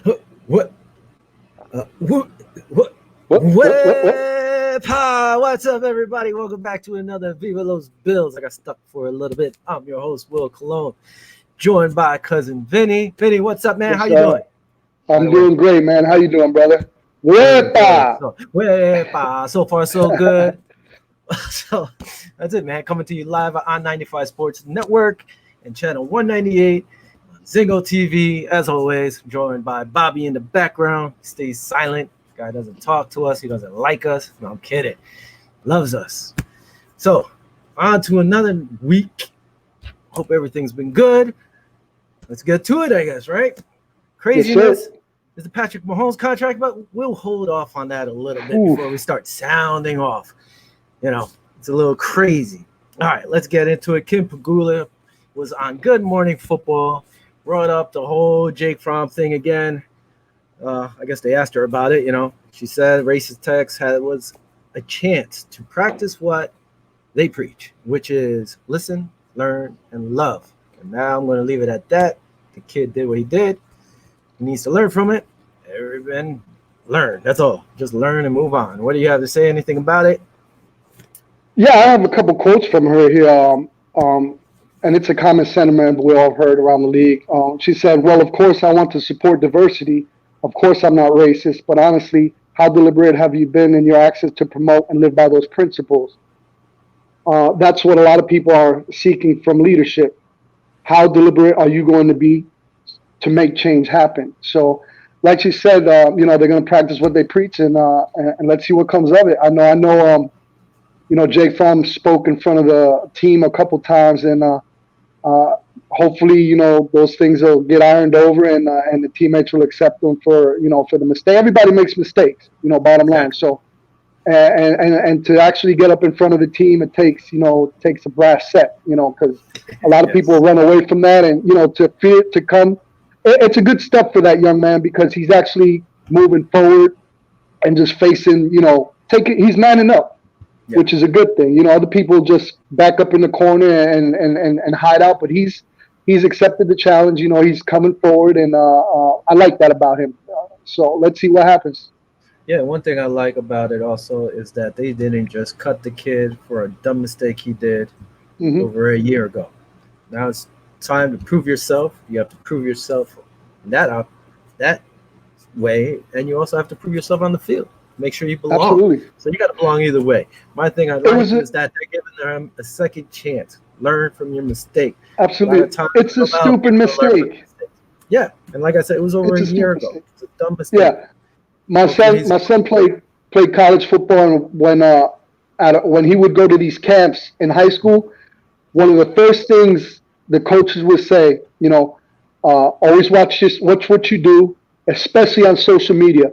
What? What? What? What? What's up, everybody? Welcome back to another Viva Los Bills. I got stuck for a little bit. I'm your host, Will Cologne, joined by cousin Vinny. Vinny, what's up, man? How What's you doing? up? By I'm the way, doing great, man. How you doing, brother? good, good. Wepa! So far, so good. So that's it, man. Coming to you live on 95 Sports Network and channel 198. Zingo TV, as always, joined by Bobby in the background. He stays silent. Guy doesn't talk to us. He doesn't like us. No, I'm kidding. Loves us. So, on to another week. Hope everything's been good. Let's get to it, I guess, right? Yes, Craziness sir. is the Patrick Mahomes contract, but we'll hold off on that a little bit Oof. before we start sounding off. It's a little crazy. All right, let's get into it. Kim Pagula was on Good Morning Football, brought up the whole Jake Fromm thing again. I guess they asked her about it. She said racist text was a chance to practice what they preach, which is listen, learn, and love. And now I'm going to leave it at that. The kid did what he did. He needs to learn from it. And learn. That's all. Just learn and move on. What do you have to say? Anything about it? Yeah, I have a couple quotes from her here, and it's a common sentiment we all have heard around the league. She said, "Well, of course, I want to support diversity. Of course, I'm not racist, but honestly, how deliberate have you been in your actions to promote and live by those principles? That's what a lot of people are seeking from leadership. How deliberate are you going to be to make change happen?" So, like she said, they're going to practice what they preach, and let's see what comes of it. I know. Jake Fromm spoke in front of the team a couple times, and hopefully, those things will get ironed over, and the teammates will accept them for the mistake. Everybody makes mistakes, bottom line. Exactly. So, and to actually get up in front of the team, it takes a brass set, because a lot of people Yes. run away from that, and to come, it's a good step for that young man because he's actually moving forward and just facing, he's manning up, Yeah. which is a good thing. Other people just back up in the corner and hide out, but he's accepted the challenge. He's coming forward, and I like that about him. So let's see what happens. Yeah, one thing I like about it also is that they didn't just cut the kid for a dumb mistake he did Hmm. over a year ago. Now it's time to prove yourself. You have to prove yourself that way, and you also have to prove yourself on the field. Make sure you belong. Absolutely, So you got to belong either way. My thing I it was like is that they're giving them a second chance. Learn from your mistake. A lot of absolutely. times It's a come out, stupid people don't learn from mistake. their mistakes. Yeah, and like I said, it was over It's a a year stupid ago. mistake. It's a dumb mistake. Yeah, my Hopefully son he's my son played college football, and when he would go to these camps in high school, one of the first things the coaches would say, always watch what you do, especially on social media.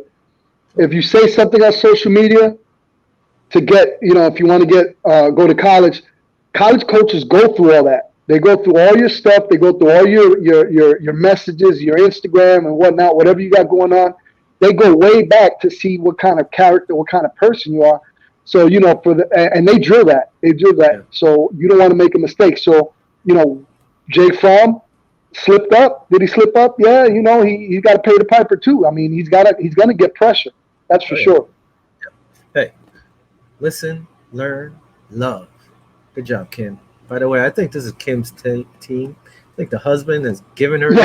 If you say something on social media to get, if you want to get go to college coaches go through all that. They go through all your stuff. They go through all your messages, your Instagram and whatnot, whatever you got going on. They go way back to see what kind of character, what kind of person you are. So and they drill that. They drill yeah. that. So you don't want to make a mistake. So Jake Fromm slipped up. Did he slip up? Yeah. He got to pay the piper too. I mean, he's gonna get pressure. That's for Oh yeah. sure. Hey, listen, learn, love. Good job, Kim. By the way, I think this is Kim's team. I think the husband is giving her the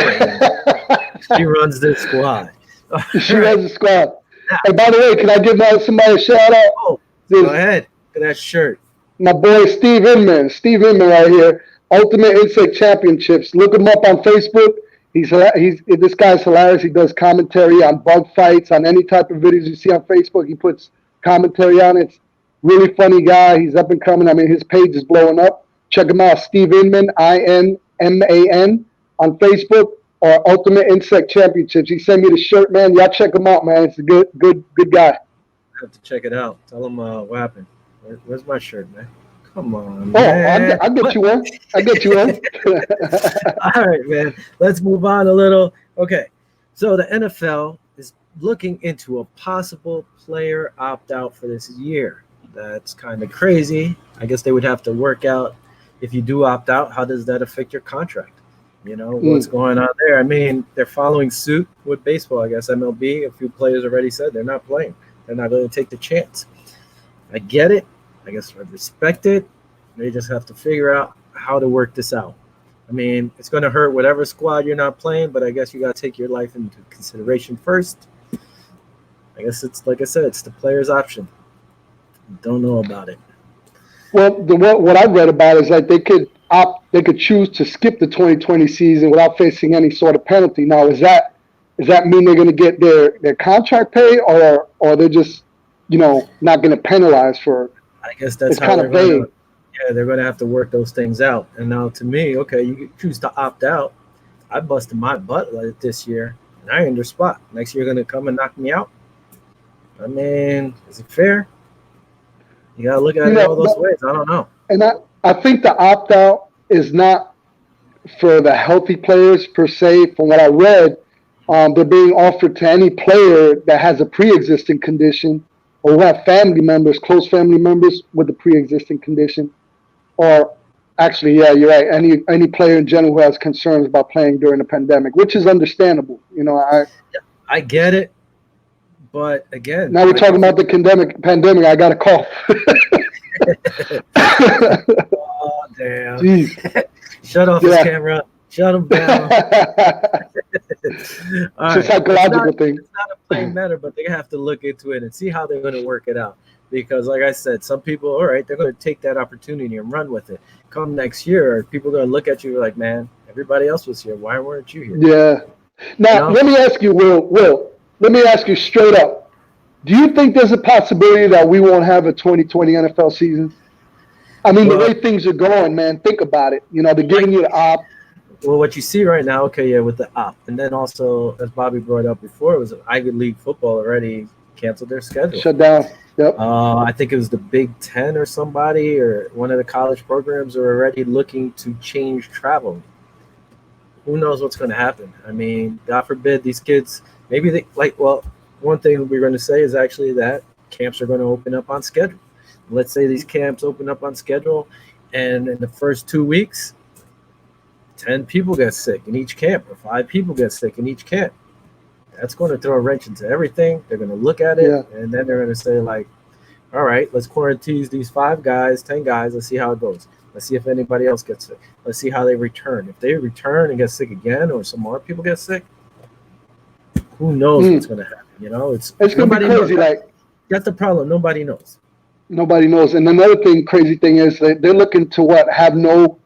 reins. She runs this squad. All She right. runs the squad. Now, Hey, by the way, can I give somebody a shout out? oh, go There's ahead. Look at that shirt. my boy Steve Inman. Steve Inman right here. Ultimate Insect Championships. Look him up on Facebook. This guy's hilarious. He does commentary on bug fights, on any type of videos you see on Facebook. He puts commentary on it. It's really funny guy. He's up and coming. I mean, his page is blowing up. Check him out. Steve Inman, INMAN on Facebook, or Ultimate Insect Championships. He sent me the shirt, man. Y'all check him out, man. It's a good guy. I have to check it out. Tell him what happened. Where's my shirt, man? Come on, Oh, man. I get you one. I get you one. All right, man. Let's move on a little. Okay. So the NFL is looking into a possible player opt out for this year. That's kind of crazy. I guess they would have to work out if you do opt out, how does that affect your contract? What's going on there. I mean, they're following suit with baseball. I guess MLB, a few players already said they're not playing. They're not going to take the chance. I get it. I guess I respect it. They just have to figure out how to work this out. I mean, it's going to hurt whatever squad you're not playing, but I guess you got to take your life into consideration first. I guess it's, like I said, it's the player's option. Don't know about it. Well, what I read about is that they could choose to skip the 2020 season without facing any sort of penalty. Now, does that mean they're going to get their contract pay, or they're just not going to penalize for? I guess that's kind of vague. They're going to have to work those things out. And now, to me, okay, you choose to opt out. I busted my butt this year, and I earned your spot. Next year, you're going to come and knock me out. I mean, is it fair? You got to look at it all those ways. I don't know. And I think the opt-out is not for the healthy players per se. From what I read, they're being offered to any player that has a pre-existing condition or who have family members, close family members with a pre-existing condition. Or actually, yeah, you're right, any player in general who has concerns about playing during the pandemic, which is understandable. I get it. But again, now we're talking about the pandemic. I got a cough. Oh damn! Jeez. Shut off his camera. Shut him down. It's a psychological thing. It's not a playing matter, but they have to look into it and see how they're going to work it out. Because, like I said, some people, all right, they're going to take that opportunity and run with it. Come next year, people are going to look at you like, man, everybody else was here. Why weren't you here? Yeah. Now, let me ask you, Will. Let me ask you straight up. Do you think there's a possibility that we won't have a 2020 NFL season? I mean, the way things are going, man, think about it. They're giving you the op. Well, what you see right now, with the op. And then also, as Bobby brought up before, it was Ivy League football already canceled their schedule. Shut down. Yep. I think it was the Big Ten or somebody or one of the college programs are already looking to change travel. Who knows what's going to happen? I mean, God forbid these kids, maybe they one thing we're going to say is actually that camps are going to open up on schedule. Let's say these camps open up on schedule, and in the first 2 weeks, 10 people get sick in each camp, or 5 people get sick in each camp. That's going to throw a wrench into everything. They're going to look at it, and then they're going to say, like, all right, let's quarantine these 5 guys, 10 guys. Let's see how it goes. Let's see if anybody else gets sick. Let's see how they return. If they return and get sick again, or some more people get sick, who knows what's going to happen? It's going to be crazy. That's the problem. Nobody knows. Nobody knows. And another crazy thing is that they're looking to have no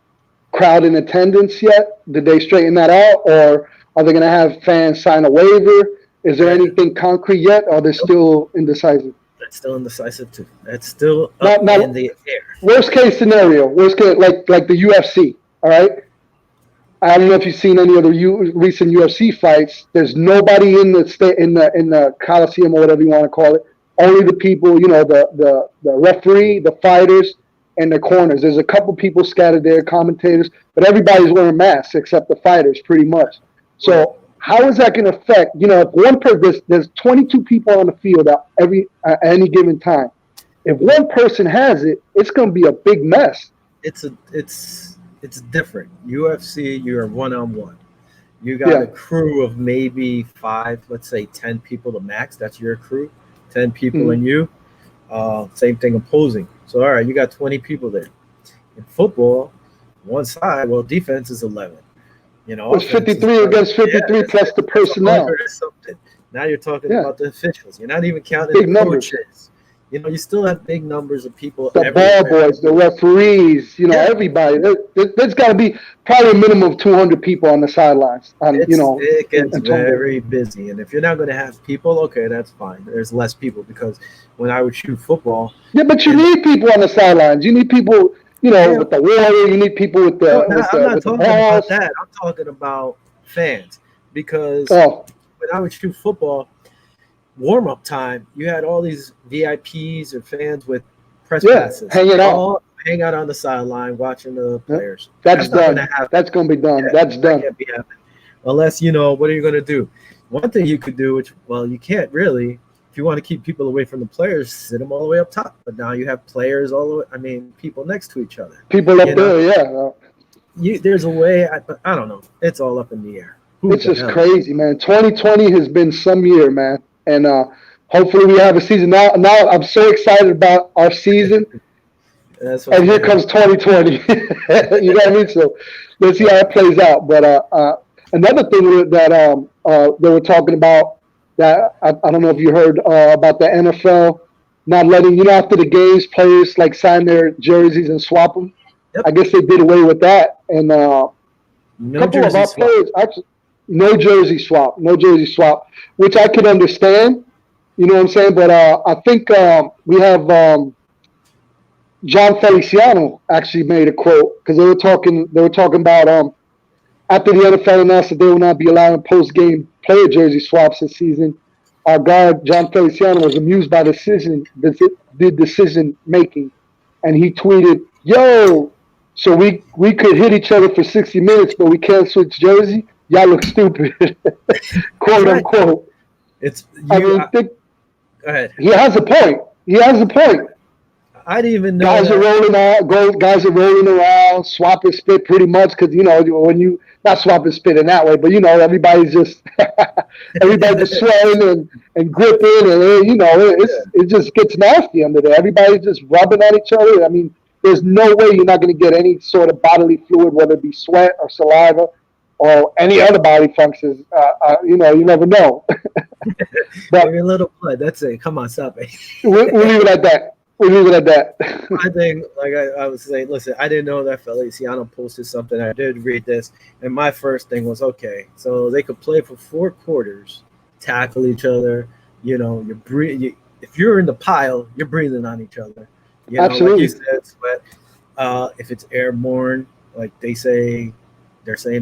crowd in attendance yet. Did they straighten that out, or are they going to have fans sign a waiver? Is there anything concrete yet, or are they still indecisive? That's still indecisive too. That's still up in the air. Worst case scenario, like the UFC. All right. I don't know if you've seen any of the recent UFC fights. There's nobody in the Coliseum or whatever you want to call it. Only the people, the referee, the fighters, and the corners. There's a couple people scattered there, commentators, but everybody's wearing masks except the fighters, pretty much. So how is that going to affect? If one person, there's 22 people on the field at any given time. If one person has it, it's going to be a big mess. It's different. UFC, you're one-on-one. You got a crew of maybe 5, let's say 10 people to max. That's your crew. 10 people and you. Same thing opposing. So, all right, you got 20 people there. In football, one side, defense is 11. It's 53 against 53 plus the personnel. Now you're talking about the officials. You're not even counting big the coaches. You still have big numbers of people. The ball boys, the referees, everybody. There's got to be probably a minimum of 200 people on the sidelines. It gets very busy. And if you're not going to have people, okay, that's fine. There's less people because when I would shoot football. Yeah, but you need people on the sidelines. You need people, with the water. You need people with the I'm not talking about that. I'm talking about fans because when I would shoot football, warm-up time, you had all these VIPs or fans with press passes. Hang out on the sideline watching the players. That's done. That's going to be done. That's done. Can't be happening. Unless, what are you going to do? One thing you could do, which, you can't really, if you want to keep people away from the players, sit them all the way up top. But now you have players people next to each other. People up there, yeah. there's a way. I don't know. It's all up in the air. It's just crazy, man. 2020 has been some year, man, and hopefully we have a season now. Now I'm so excited about our season. And here comes 2020. You know what I mean? So let's see how it plays out. But another thing that they were talking about that I don't know if you heard about the NFL not letting, after the games, players like sign their jerseys and swap them. Yep. I guess they did away with that. And a couple of our players actually no jersey swap, which I could understand. You know what I'm saying? But I think we have. John Feliciano actually made a quote because they were talking about after the NFL announced that they will not be allowing post-game player jersey swaps this season. Our guy John Feliciano was amused by the decision making, and he tweeted, "Yo, so we could hit each other for 60 minutes, but we can't switch jersey. Y'all look stupid," quote unquote. Go ahead. He has a point. I didn't even know guys are rolling around, swap and spit pretty much because when you not swap and spit in that way, but everybody's just sweating and gripping, and it just gets nasty under there. Everybody's just rubbing at each other. I mean, there's no way you're not going to get any sort of bodily fluid, whether it be sweat or saliva or any other body functions. You never know. But maybe a little blood. That's it. Come on, stop it. We'll leave it at that. I think, like I was saying, listen, I didn't know that Feliciano posted something. I did read this, and my first thing was, okay, so they could play for 4 quarters, tackle each other. If you're in the pile, you're breathing on each other. Absolutely. Like you said, sweat. If it's airborne, like they're saying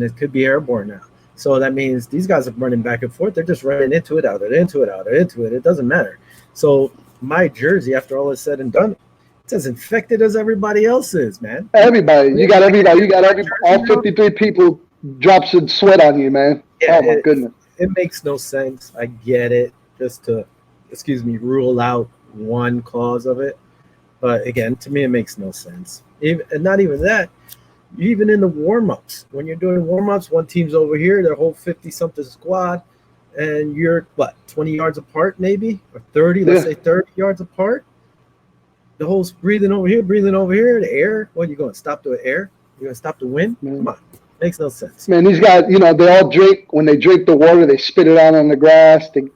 it could be airborne now. So that means these guys are running back and forth. They're just running into it, out it, into it, out it, into it. It doesn't matter. So my jersey, after all is said and done, it's as infected as everybody else is, man. Everybody. You got all 53 people drop some sweat on you, man. Yeah, oh my goodness. It makes no sense. I get it. Just to, rule out one cause of it. But again, to me, it makes no sense. And not even that. Even in the warm-ups, when you're doing warm-ups, one team's over here, their whole 50-something squad, and you're 20 yards apart, maybe, or 30. Let's say 30 yards apart. The whole breathing over here, the air. What, you going to stop the air? You're going to stop the wind? Man. Come on, makes no sense. Man, these guys, they all drink. When they drink the water, they spit it out on the grass. They,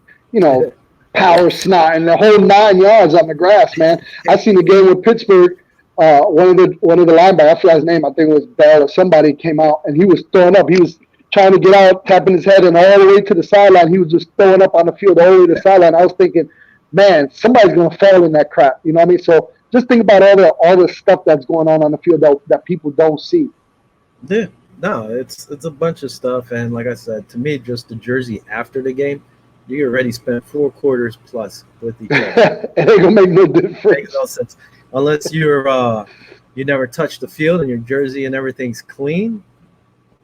power snot and the whole 9 yards on the grass. Man, I seen the game with Pittsburgh. One of the linebackers, I forgot his name. I think it was Bell or somebody came out and he was throwing up. He was trying to get out, tapping his head, and all the way to the sideline, he was just throwing up on the field all the way to the sideline. I was thinking, man, somebody's gonna fall in that crap. You know what I mean? So just think about all the stuff that's going on the field that people don't see. Yeah, no, it's a bunch of stuff, and like I said, to me, just the jersey after the game, you already spent 4 quarters plus with each other. It ain't gonna make no difference. It makes no sense unless you never touch the field and your jersey and everything's clean.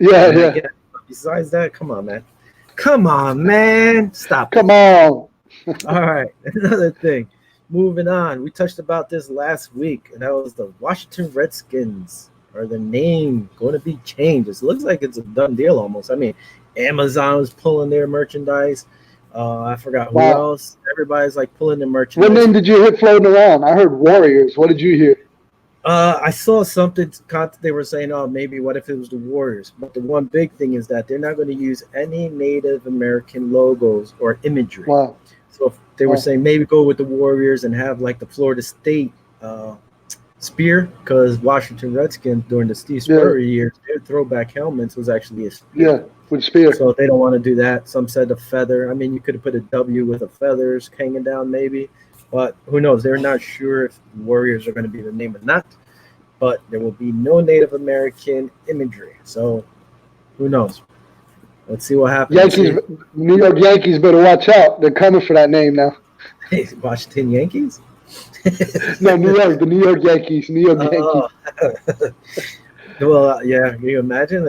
Yeah, yeah. Again, besides that, come on, man. Stop. Come on. All right. Another thing. Moving on. We touched about this last week, and that was the Washington Redskins. Are the name going to be changed? It looks like it's a done deal almost. I mean, Amazon was pulling their merchandise. I forgot who else. Everybody's like pulling their merchandise. What name did you hear floating around? I heard Warriors. What did you hear? I saw something. They were saying, "Oh, maybe what if it was the Warriors?" But the one big thing is that they're not going to use any Native American logos or imagery. Wow. So if they were saying maybe go with the Warriors and have like the Florida State spear, because Washington Redskins during the Steve Spurrier years, their throwback helmets was actually a spear. Yeah, with spear. So they don't want to do that. Some said a feather. I mean, you could have put a W with the feathers hanging down, maybe. But who knows? They're not sure if Warriors are going to be the name or not. But there will be no Native American imagery. So who knows? Let's see what happens. New York Yankees better watch out. They're coming for that name now. Hey, Washington Yankees? No, the New York Yankees. Yankees. Well, yeah, can you imagine?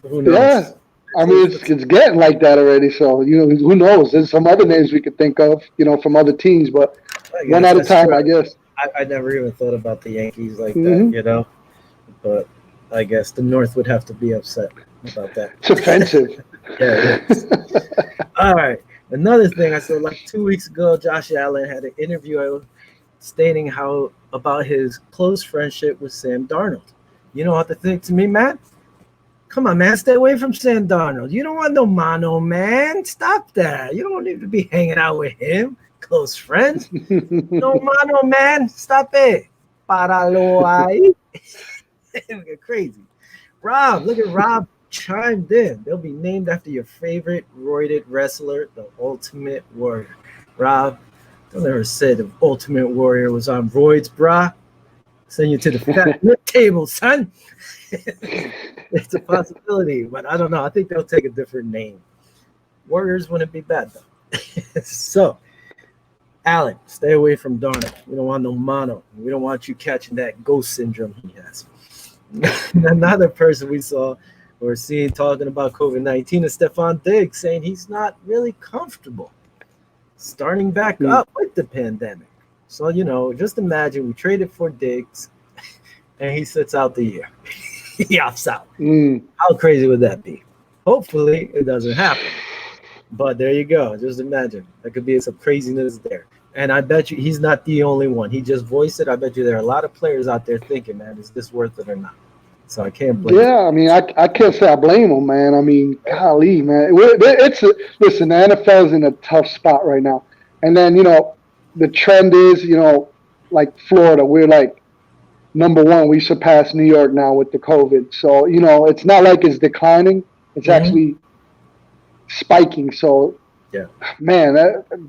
Who knows? Yeah. I mean, it's getting like that already. So, who knows? There's some other names we could think of, from other teams, but one at a time, I guess. I never even thought about the Yankees like that, But I guess the North would have to be upset about that. It's offensive. Yeah, it is. All right. Another thing I saw like 2 weeks ago, Josh Allen had an interview stating how about his close friendship with Sam Darnold. You know what to think to me, man? Come on, man. Stay away from Sam Darnold. You don't want no mano, man. Stop that. You don't need to be hanging out with him. Close friends. No mano, man. Stop it. Páralo ahí. Get crazy. Rob, look at Rob chimed in. They'll be named after your favorite roided wrestler, the Ultimate Warrior. Rob, don't ever say the Ultimate Warrior was on roids, brah. Send you to the fat table, son. It's a possibility, but I don't know. I think they'll take a different name. Warriors wouldn't be bad, though. So, Allen, stay away from Darnold. We don't want no mono. We don't want you catching that ghost syndrome he has. Another person we saw or seen talking about COVID-19 is Stephon Diggs, saying he's not really comfortable starting back up with the pandemic. So, just imagine we traded for Diggs and he sits out the year. He opts out. How crazy would that be? Hopefully it doesn't happen. But there you go. Just imagine. There could be some craziness there. And I bet you he's not the only one. He just voiced it. I bet you there are a lot of players out there thinking, man, is this worth it or not? So I can't blame him. I mean, I can't say I blame him, man. I mean, golly, man. Listen, the NFL is in a tough spot right now. And then, the trend is, like Florida, we're like number one. We surpassed New York now with the COVID. So, it's not like it's declining. It's actually spiking. So, yeah, man,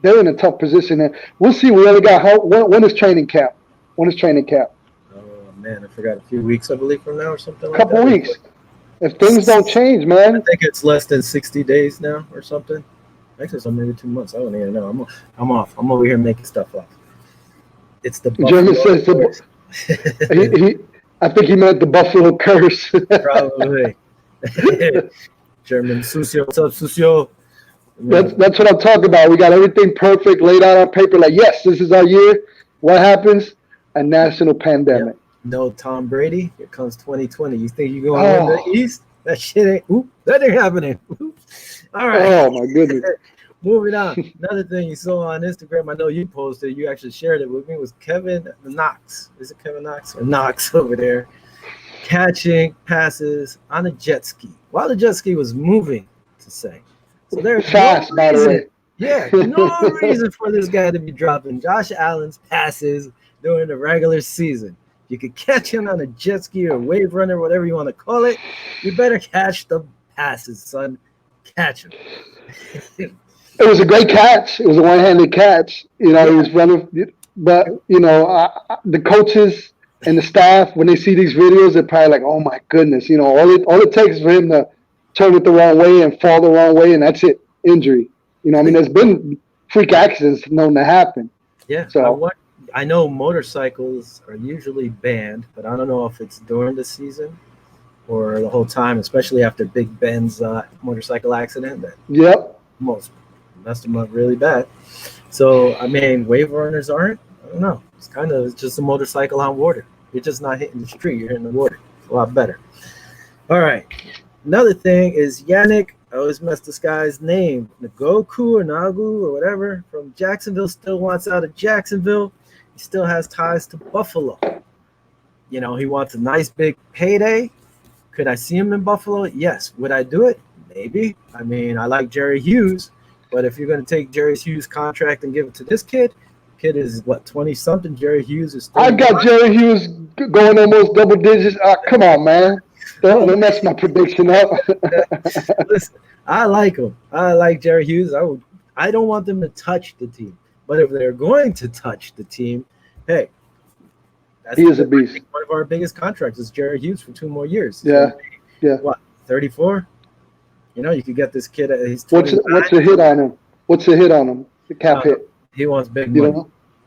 they're in a tough position. And we'll see. We only got when is training camp? When is training camp? Oh, man, I forgot. A few weeks, I believe, from now or something like that. A couple weeks. If things don't change, I man. think it's less than 60 days now or something. Actually, so maybe 2 months. I don't even know. I'm off. I'm over here making stuff up. It's the German says I think he meant the Buffalo curse. Probably. German Susio. What's up, Susio? That's what I'm talking about. We got everything perfect laid out on paper. Like, yes, this is our year. What happens? A national pandemic. Yep. No Tom Brady. Here comes 2020. You think you're going to win the East? That shit ain't. That ain't happening. All right. Oh my goodness. Moving on. Another thing you saw on Instagram, I know you posted, you actually shared it with me, was Kevin Knox. Is it Kevin Knox or Knox over there? Catching passes on a jet ski while the jet ski was moving, to say. So there's fast, no by the way. Yeah, no reason for this guy to be dropping Josh Allen's passes during the regular season. You could catch him on a jet ski or wave runner, whatever you want to call it. You better catch the passes, son. Catch him. It was a great catch. It was a one-handed catch. He was running. But, the coaches and the staff, when they see these videos, they're probably like, oh, my goodness. All it takes is for him to turn it the wrong way and fall the wrong way, and that's it, injury. There's been freak accidents known to happen. Yeah. So I know motorcycles are usually banned, but I don't know if it's during the season or the whole time, especially after Big Ben's motorcycle accident. Yep. Almost messed him up really bad. So, I mean, wave runners aren't. I don't know. It's just a motorcycle on water. You're just not hitting the street. You're hitting the water. It's a lot better. All right. Another thing is Yannick. I always mess this guy's name. Nagoku or Nagu or whatever from Jacksonville still wants out of Jacksonville. He still has ties to Buffalo. He wants a nice big payday. Could I see him in Buffalo? Yes. Would I do it? Maybe. I mean, I like Jerry Hughes, but if you're going to take Jerry Hughes' contract and give it to this kid is what, 20-something? Jerry Hughes is 31. I got Jerry Hughes going almost double digits. Come on, man. Don't mess my prediction up. Listen, I like him. I like Jerry Hughes. I don't want them to touch the team. But if they're going to touch the team, hey, he is a beast. One of our biggest contracts is Jerry Hughes for 2 more years. Yeah. What, 34? You could get this kid at he's 29. What's the hit on him? What's the hit on him? The cap hit. He wants big money.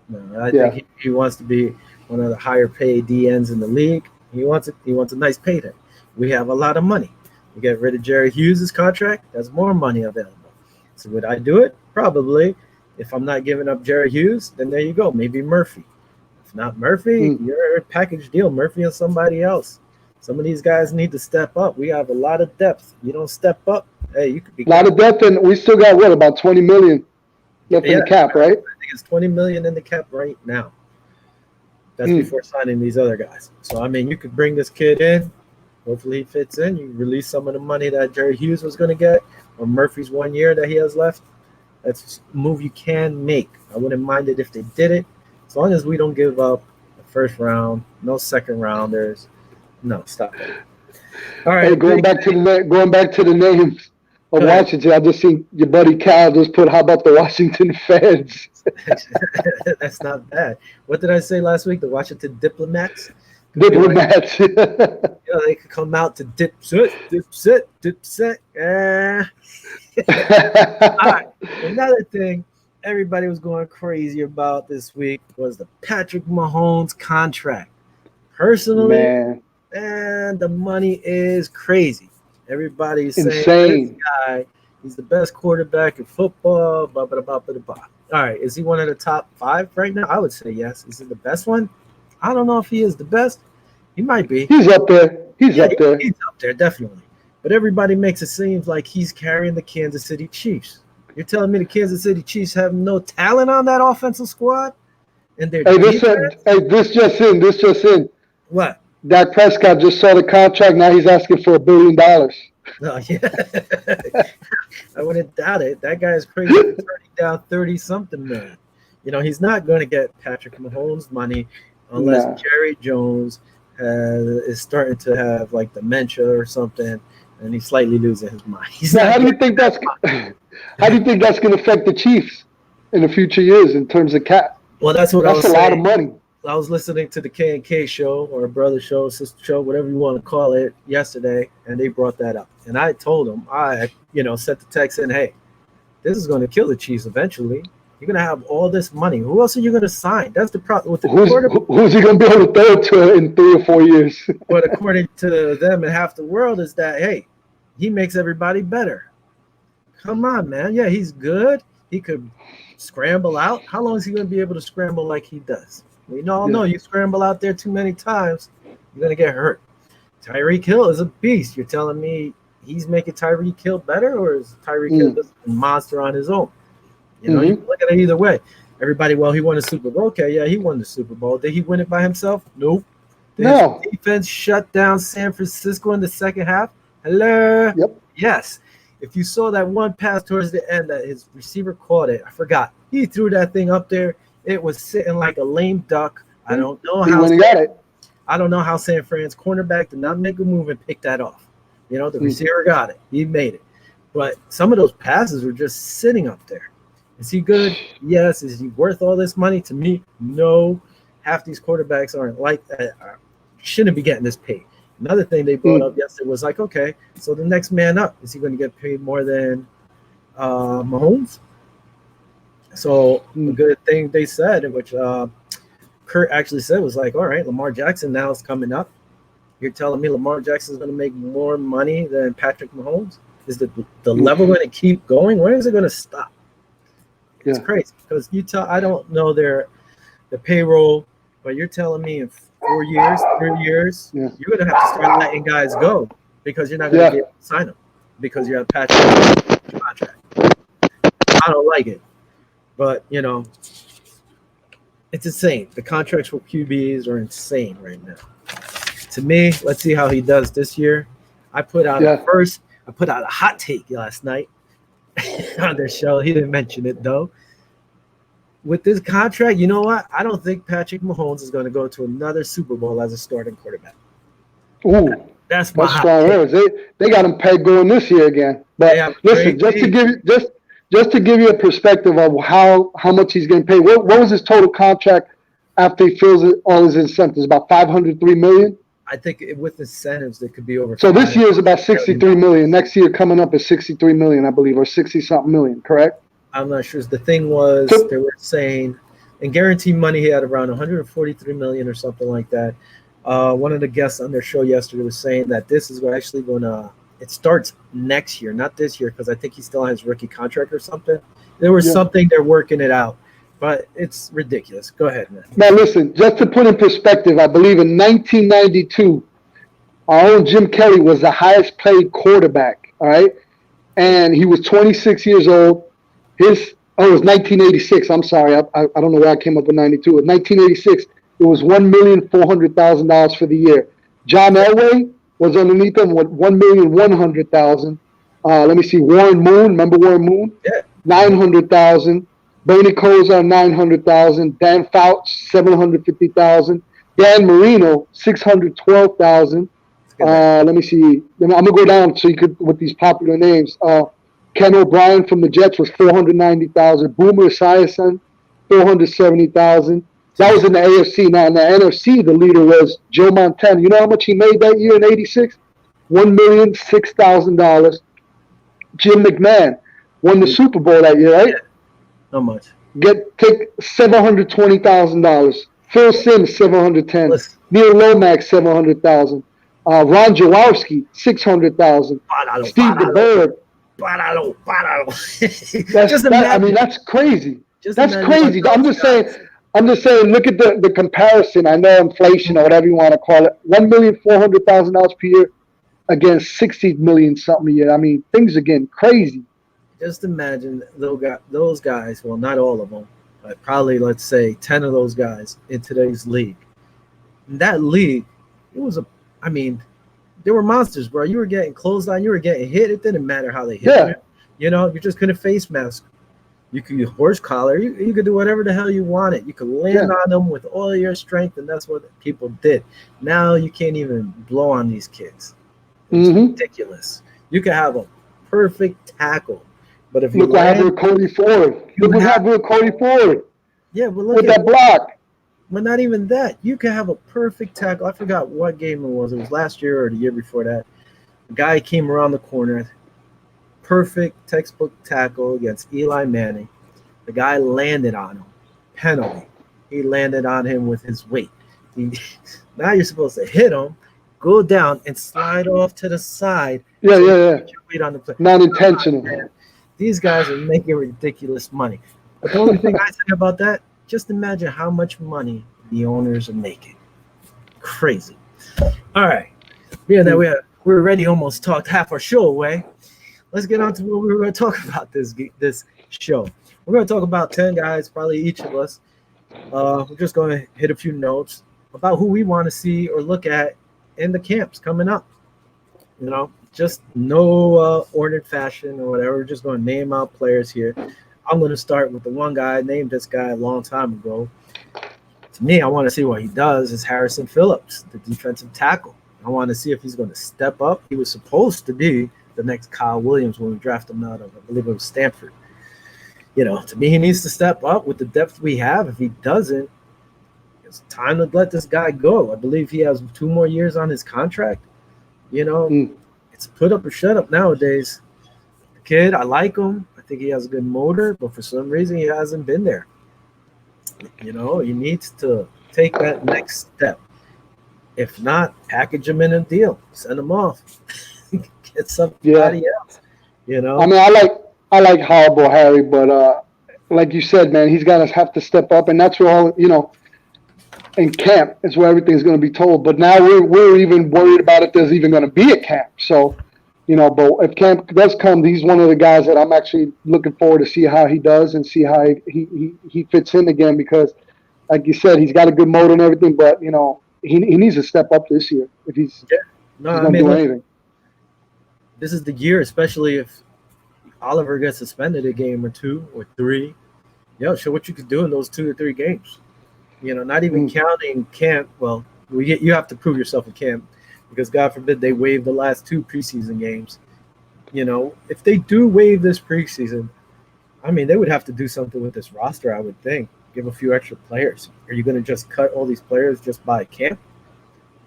No, I think he wants to be one of the higher paid DNs in the league. He wants a nice payday. We have a lot of money. We get rid of Jerry Hughes' contract, there's more money available. So would I do it? Probably. If I'm not giving up Jerry Hughes, then there you go. Maybe Murphy. If not Murphy, you're a package deal. Murphy and somebody else. Some of these guys need to step up. We have a lot of depth. You don't step up, hey, you could be A lot of depth, and we still got what, about 20 million left in the cap, right? I think it's 20 million in the cap right now. That's before signing these other guys. So I mean, you could bring this kid in. Hopefully he fits in. You release some of the money that Jerry Hughes was going to get, or Murphy's 1 year that he has left. That's a move you can make. I wouldn't mind it if they did it, as long as we don't give up the first round, no second rounders. No, stop it. All right. Hey, going back to the names of Washington, I just seen your buddy Cal just put, how about the Washington Feds? That's not bad. What did I say last week? The Washington Diplomats? Diplomats. Like, they could come out to dipset. All right. Another thing everybody was going crazy about this week was the Patrick Mahomes contract. Personally, man, the money is crazy. Everybody's saying this guy, he's the best quarterback in football, blah, blah, blah, blah, blah. All right, is he one of the top 5 right now? I would say yes. Is he the best one? I don't know if he is the best. He might be. He's up there. He's up there, definitely. But everybody makes it seem like he's carrying the Kansas City Chiefs. You're telling me the Kansas City Chiefs have no talent on that offensive squad? And they're this just in. What? Dak Prescott just saw the contract. Now he's asking for $1 billion. Oh, yeah. I wouldn't doubt it. That guy is crazy for turning down 30-something million. You know, he's not going to get Patrick Mahomes' money unless Jerry Jones is starting to have like dementia or something, and he's slightly losing his mind. How do you think that's going to affect the Chiefs in the future years in terms of cap? Well, that's what I was saying. That's a lot of money. I was listening to the K&K show, or brother show, sister show, whatever you want to call it, yesterday, and they brought that up. And I told them, sent the text in, hey, this is going to kill the Chiefs eventually. You're going to have all this money. Who else are you going to sign? That's the problem with the quarterback. Who's he going to be able to throw to in 3 or 4 years? But according to them and half the world is that, hey, he makes everybody better. Come on, man. Yeah, he's good. He could scramble out. How long is he going to be able to scramble like he does? We all know you scramble out there too many times, you're going to get hurt. Tyreek Hill is a beast. You're telling me he's making Tyreek Hill better, or is Tyreek Hill just a monster on his own? You know, you can look at it either way. Everybody, well, he won a Super Bowl. Okay, yeah, he won the Super Bowl. Did he win it by himself? Nope. Did his defense shut down San Francisco in the second half? Hello? Yep. Yes. If you saw that one pass towards the end that his receiver caught it, I forgot. He threw that thing up there. It was sitting like a lame duck. I don't know how San Fran's cornerback did not make a move and pick that off. You know, the receiver got it. He made it. But some of those passes were just sitting up there. Is he good? Yes. Is he worth all this money? To me, no. Half these quarterbacks aren't like that. Shouldn't be getting this paid. Another thing they brought up yesterday was like, okay, so the next man up, is he going to get paid more than Mahomes? So a good thing they said, which Kurt actually said, was like, all right, Lamar Jackson now is coming up. You're telling me Lamar Jackson is going to make more money than Patrick Mahomes? Is the level going to keep going? When is it going to stop? It's crazy because I don't know the payroll, but you're telling me in 4 years, 3 years, you're going to have to start letting guys go because you're not going to be able to sign them because you have Patrick Mahomes contract. I don't like it. But, you know, it's insane. The contracts for QBs are insane right now. To me, let's see how he does this year. I put out a hot take last night on their show. He didn't mention it, though. With this contract, you know what? I don't think Patrick Mahomes is going to go to another Super Bowl as a starting quarterback. Ooh, that's my hot strong words. They got him pegged going this year again. But listen, just to give you a perspective of how much he's getting paid. What was his total contract after he fills all his incentives? About $503 million. I think with incentives, it could be over. So this year is about $63 million. Next year coming up is $63 million, I believe, or 60-something million. Correct? I'm not sure. The thing was, they were saying, in guaranteed money, he had around $143 million or something like that. One of the guests on their show yesterday was saying that this is actually going to. It starts next year, not this year, because I think he still has rookie contract or something. There was something they're working it out, but it's ridiculous. Go ahead, man. Now, listen, just to put in perspective, I believe in 1992, Our own Jim Kelly was the highest paid quarterback. All right, and he was 26 years old. It was 1986. I'm sorry, I don't know where I came up with 92. It was 1986. It was $1,400,000 for the year. John Elway was underneath him with $1,100,000. Let me see. Warren Moon, remember Warren Moon? Yeah. 900,000. Bernie Kosar, 900,000. Dan Fouts, 750,000. Dan Marino, 612,000. Let me see. I'm gonna go down so you could with these popular names. Ken O'Brien from the Jets was 490,000. Boomer Esiason, 470,000. That was in the AFC. Now in the NFC, the leader was Joe Montana. You know how much he made that year in '86? $1,006,000. Jim McMahon won the Super Bowl that year, right? How much? Take $720,000. Phil Simms, 710. Listen. Neil Lomax, 700,000. Ron Jaworski, 600,000. Steve DeBerg. That's crazy. That's crazy. I'm just saying. Look at the comparison. I know inflation or whatever you want to call it. $1,400,000 per year against 60 million something a year. I mean, things are getting crazy. Just imagine those guys. Well, not all of them, but probably let's say 10 of those guys in today's league. In that league, they were monsters, bro. You were getting closed on. You were getting hit. It didn't matter how they hit you. You know, you just couldn't face mask. You could use horse collar. You could do whatever the hell you wanted. You could land on them with all your strength, and that's what people did. Now you can't even blow on these kids. It's ridiculous. You could have a perfect tackle, but if you look what happened with Cody Ford. Look what happened with Cody Ford. Yeah, but look with that block. But not even that. You could have a perfect tackle. I forgot what game it was. It was last year or the year before that. The guy came around the corner. Perfect textbook tackle against Eli Manning. The guy landed on him. Penalty. He landed on him with his weight. Now you're supposed to hit him, go down, and slide off to the side. Yeah. Weight on the play. Not intentional. These guys are making ridiculous money. But the only thing I say about that, just imagine how much money the owners are making. Crazy. All right. Being that we're already almost talked half our show away, let's get on to what we were going to talk about this show. We're going to talk about 10 guys, probably each of us. We're just going to hit a few notes about who we want to see or look at in the camps coming up. You know, just no ordered fashion or whatever. We're just going to name out players here. I'm going to start with the one guy. I named this guy a long time ago. To me, I want to see what he does is Harrison Phillips, the defensive tackle. I want to see if he's going to step up. He was supposed to be the next Kyle Williams when we drafted him out of, I believe it was Stanford. You know, to me, he needs to step up with the depth we have. If he doesn't, it's time to let this guy go. I believe he has 2 more years on his contract. You know, it's put up or shut up nowadays. The kid, I like him. I think he has a good motor, but for some reason he hasn't been there. You know, he needs to take that next step. If not, package him in a deal. Send him off. Get somebody else. You know? I mean, I like Horrible Harry, but like you said, man, he's got to have to step up, and that's where all, you know, in camp is where everything's going to be told. But now we're even worried about if there's even going to be a camp. So, you know, but if camp does come, he's one of the guys that I'm actually looking forward to see how he does and see how he fits in again, because, like you said, he's got a good motor and everything, but, you know, he needs to step up this year if he's going to do anything. This is the year, especially if Oliver gets suspended a game or 2 or 3. Show what you can do in those 2 or 3 games. You know, not even counting camp. Well, you have to prove yourself in camp, because God forbid they waive the last 2 preseason games. You know, if they do waive this preseason, I mean, they would have to do something with this roster, I would think. Give a few extra players. Are you going to just cut all these players just by camp?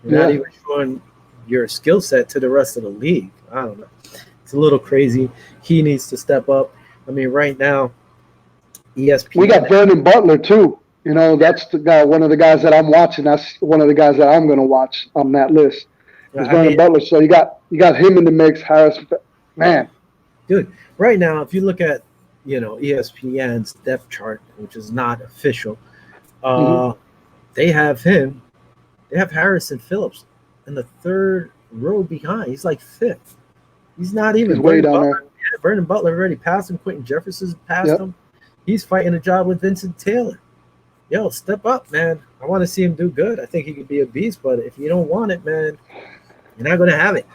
You're not even showing your skill set to the rest of the league. I don't know. It's a little crazy. He needs to step up. I mean, right now, ESPN. We got Vernon Butler, too. You know, that's the guy, one of the guys that I'm watching. That's one of the guys that I'm going to watch on that list. Is Vernon Butler. So you got him in the mix, Harris. Man. Dude, right now, if you look at, you know, ESPN's depth chart, which is not official, they have him. They have Harrison Phillips in the 3rd row behind. He's like fifth. He's not even. He's way down Butler. there. Yeah, Vernon Butler already passed him. Quentin Jefferson's passed Yep. him. He's fighting a job with Vincent Taylor. Yo, step up, man. I want to see him do good. I think he could be a beast, but if you don't want it, man, you're not going to have it.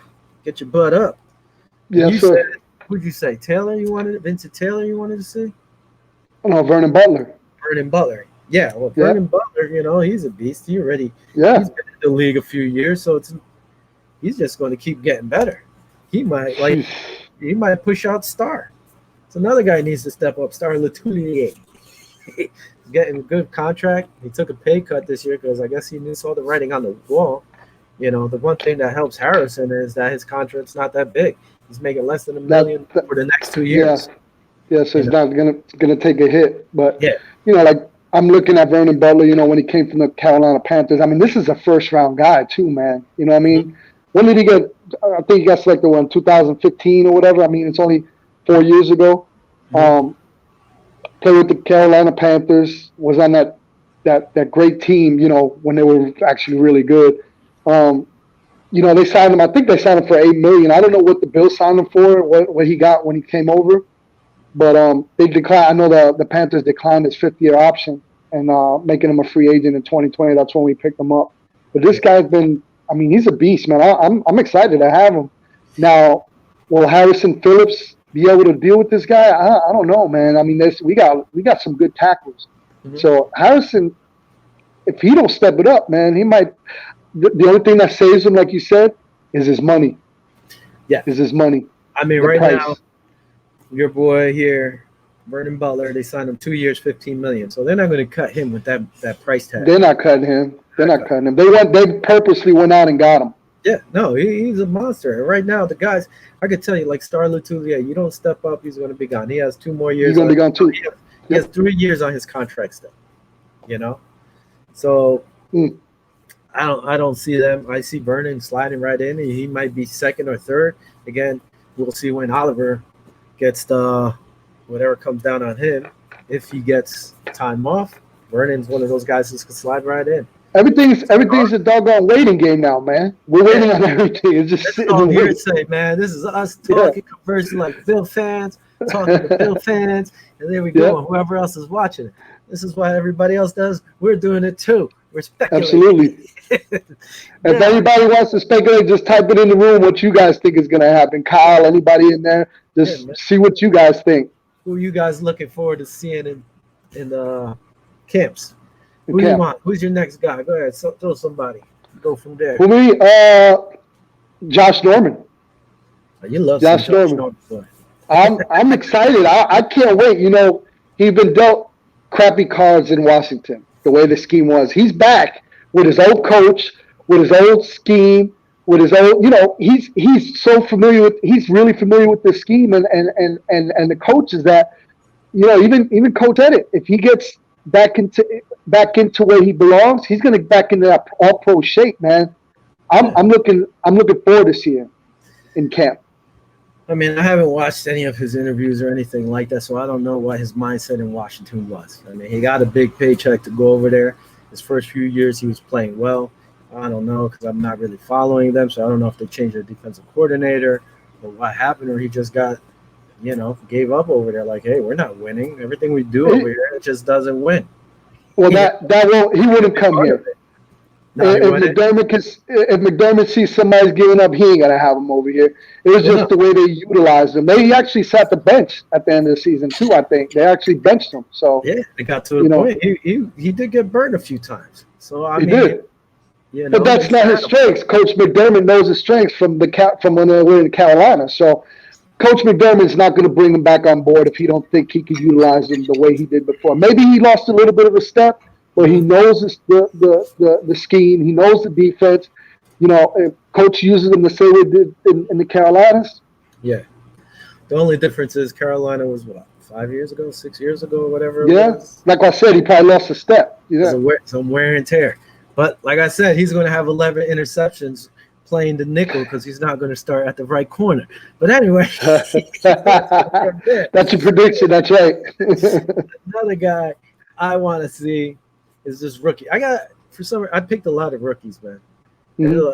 Get your butt up. Yes, sir. Who'd you say? Taylor you wanted? Vincent Taylor you wanted to see? No, Vernon Butler. Vernon Butler. Yeah, well, Yeah. Vernon Butler, he's a beast. He's been Yeah. in the league a few years, so he's just going to keep getting better. He might push out Star. It's another guy who needs to step up. Star Latulier. He's getting a good contract. He took a pay cut this year because I guess he saw the writing on the wall. The one thing that helps Harrison is that his contract's not that big. He's making less than $1 million for the next 2 years. Yeah, so he's not gonna take a hit. But yeah, like I'm looking at Vernon Butler, when he came from the Carolina Panthers. I mean, this is a first round guy too, man. You know what I mean? Mm-hmm. When did he get? I think he got selected in 2015 or whatever. I mean, it's only 4 years ago. Mm-hmm. Played with the Carolina Panthers. Was on that great team. When they were actually really good. They signed him. I think they signed him for $8 million. I don't know what the Bills signed him for. What he got when he came over. But they declined. I know the Panthers declined his 5th-year option and making him a free agent in 2020. That's when we picked him up. But this guy's been. I mean, he's a beast, man. I'm excited to have him. Now, will Harrison Phillips be able to deal with this guy? I don't know, man. I mean, we got some good tackles. Mm-hmm. So Harrison, if he don't step it up, man, he might. The only thing that saves him, like you said, is his money. Yeah, is his money. I mean, right now, your boy here, Vernon Butler, they signed him 2 years, $15 million. So they're not going to cut him with that price tag. They're not cutting him. They're not cutting him. They purposely went out and got him. Yeah, no, he's a monster. Right now, the guys, I could tell you, like Star Latulier, you don't step up, he's going to be gone. He has 2 more years. He's going to be gone too. He has 3 years on his contract still. So I don't see them. I see Vernon sliding right in. He might be second or third. Again, we'll see when Oliver gets whatever comes down on him. If he gets time off, Vernon's one of those guys who can slide right in. Everything's a doggone waiting game now, man. We're waiting on everything. It's just sitting all here to say, man. This is us talking, conversing like Bill fans, talking to Bill fans, and there we go. Yeah. And whoever else is watching it. This is what everybody else does. We're doing it too. We're speculating. Absolutely. If anybody wants to speculate, just type it in the room what you guys think is going to happen. Kyle, anybody in there, just see what you guys think. Who are you guys looking forward to seeing in the camps? Who do you want? Who's your next guy? Go ahead. Throw somebody. Go from there. For me, Josh Norman. Oh, you love Josh Norman. I'm excited. I can't wait. He's been dealt crappy cards in Washington, the way the scheme was. He's back with his old coach, with his old scheme, with his old, he's so familiar with, he's really familiar with the scheme and the coaches that, even Coach Edit, if he gets back into where he belongs, he's going to get back into that all-pro shape, man. I'm looking forward to seeing him in camp. I mean, I haven't watched any of his interviews or anything like that, so I don't know what his mindset in Washington was. I mean, he got a big paycheck to go over there. His first few years, he was playing well. I don't know because I'm not really following them, so I don't know if they changed their defensive coordinator or what happened, or he just got, gave up over there. Like, hey, we're not winning. Everything we do over here, it just doesn't win. Well, he wouldn't come here. No, if McDermott sees somebody's giving up, he ain't gonna have him over here. It was just the way they utilized him. They actually sat the bench at the end of the season too. I think they actually benched him. So yeah, they got to the point. He did get burned a few times. So I mean, did. But that's not his strengths. Coach McDermott knows his strengths from when they were in Carolina. So Coach McDermott's not going to bring him back on board if he don't think he can utilize him the way he did before. Maybe he lost a little bit of a step. But he knows the scheme. He knows the defense. Coach uses him the same way he did in the Carolinas. Yeah. The only difference is Carolina was, 5 years ago, 6 years ago, whatever it was? Like I said, he probably lost a step. Some wear and tear. But like I said, he's going to have 11 interceptions playing the nickel because he's not going to start at the right corner. But anyway. That's your prediction. That's right. Another guy I want to see is this rookie. I picked a lot of rookies, man. Mhm.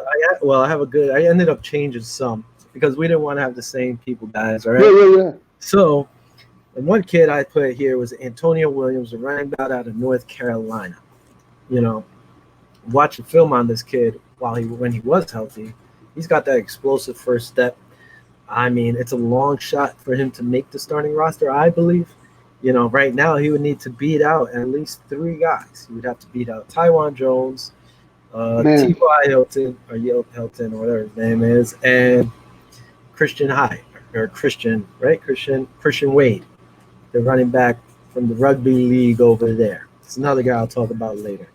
I have a good. I ended up changing some because we didn't want to have the same people, guys. All Yeah, right. yeah, yeah. So, and one kid I put here was Antonio Williams, a running back out of North Carolina. You know, watching film on this kid when he was healthy, he's got that explosive first step. I mean, it's a long shot for him to make the starting roster, I believe. Right now he would need to beat out at least three guys. He would have to beat out Taiwan Jones, Man, T.Y. Hilton, or Hilton, or whatever his name is, and Christian High, or Christian, right? Christian Wade, the running back from the rugby league over there. It's another guy I'll talk about later.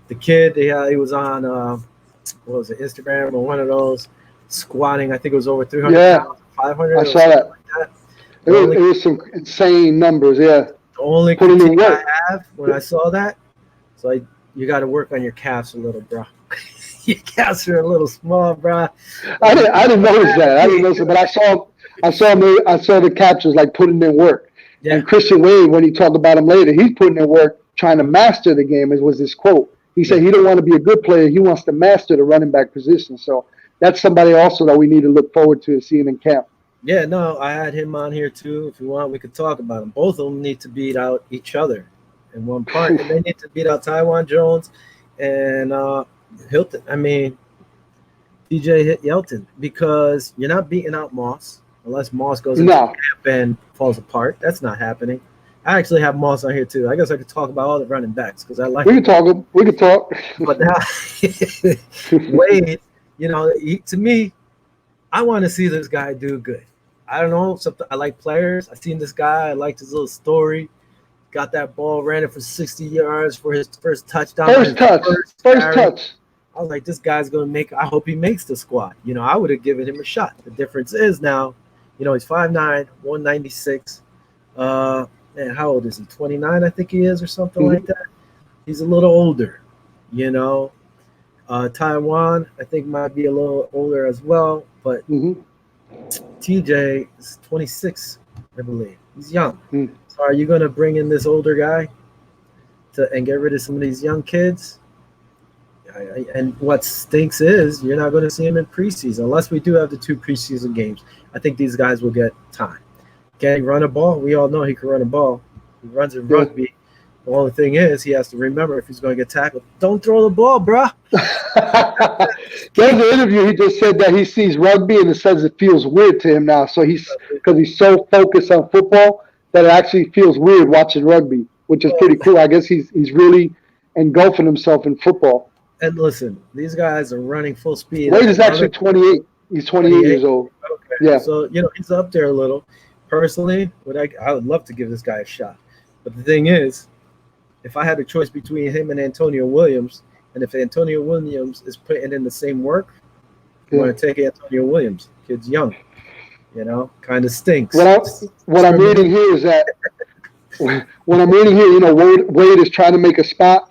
The kid, he was on, what was it, Instagram or one of those, squatting. I think it was over 300 yeah, pounds, 500 I or saw something that. like that. It The was, only it was some insane numbers. Yeah, the only putting in critique I work. have when I saw that, so you got to work on your calves a little, bro. Your calves are a little small, bro. I didn't notice that. I didn't notice it, but I saw the captions like putting in work. Yeah, And Christian Wade, when he talked about him later, he's putting in work trying to master the game. As was his quote. He said yeah, he don't want to be a good player. He wants to master the running back position. So that's somebody also that we need to look forward to seeing in camp. yeah. No, I had him on here too. If you want, we could talk about him. Both of them need to beat out each other in one part, and they need to beat out Taiwan Jones and Hilton. I mean, TJ Yelton, because you're not beating out Moss unless Moss goes into No, camp and falls apart. That's not happening. I actually have Moss on here too. I guess I could talk about all the running backs because I like we them can all. talk. We can talk. But now, Wade, to me, I want to see this guy do good. I don't know. Something I like players. I seen this guy. I liked his little story. Got that ball, ran it for 60 yards for his first touchdown on First his touch. first First carry. touch. I was like, this guy's gonna make. I hope he makes the squad. I would have given him a shot. The difference is now, he's 5'9", 196. Man, how old is he? 29, I think he is, or something like Mm-hmm. that. He's a little older. You know, Taiwan, I think might be a little older as well, but Mm-hmm. TJ is 26, I believe. He's young. Mm. So are you gonna bring in this older guy and get rid of some of these young kids? And what stinks is you're not going to see him in preseason unless we do have the two preseason games. I think these guys will get time. Can he run a ball? We all know he can run a ball. He runs in Yeah. rugby. The only thing is he has to remember if he's going to get tackled, don't throw the ball, bruh. There's an interview. He just said that he sees rugby and it says it feels weird to him now. So because he's so focused on football that it actually feels weird watching rugby, which is pretty cool. I guess he's really engulfing himself in football. And listen, these guys are running full speed. Wade is actually 28. He's 28 years 28. old. Okay. Yeah. So, he's up there a little. Personally, I would love to give this guy a shot. But the thing is, if I had a choice between him and Antonio Williams, and if Antonio Williams is putting in the same work, I'm going to take Antonio Williams. Kid's young, kind of stinks. What I'm reading here is that what I'm reading here, Wade is trying to make a spot,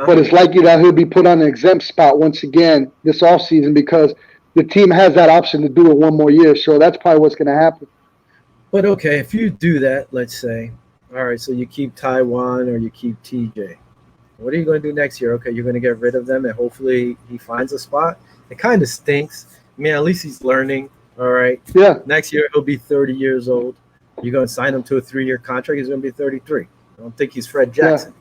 but it's likely that he'll be put on an exempt spot once again this offseason because the team has that option to do it one more year. So that's probably what's going to happen. But okay, if you do that, let's say, all right, so you keep Taiwan or you keep TJ. What are you going to do next year? Okay, you're going to get rid of them and hopefully he finds a spot. It kind of stinks. I mean, at least he's learning. All right. Yeah. Next year he'll be 30 years old. You're going to sign him to a 3-year contract. He's going to be 33. I don't think he's Fred Jackson.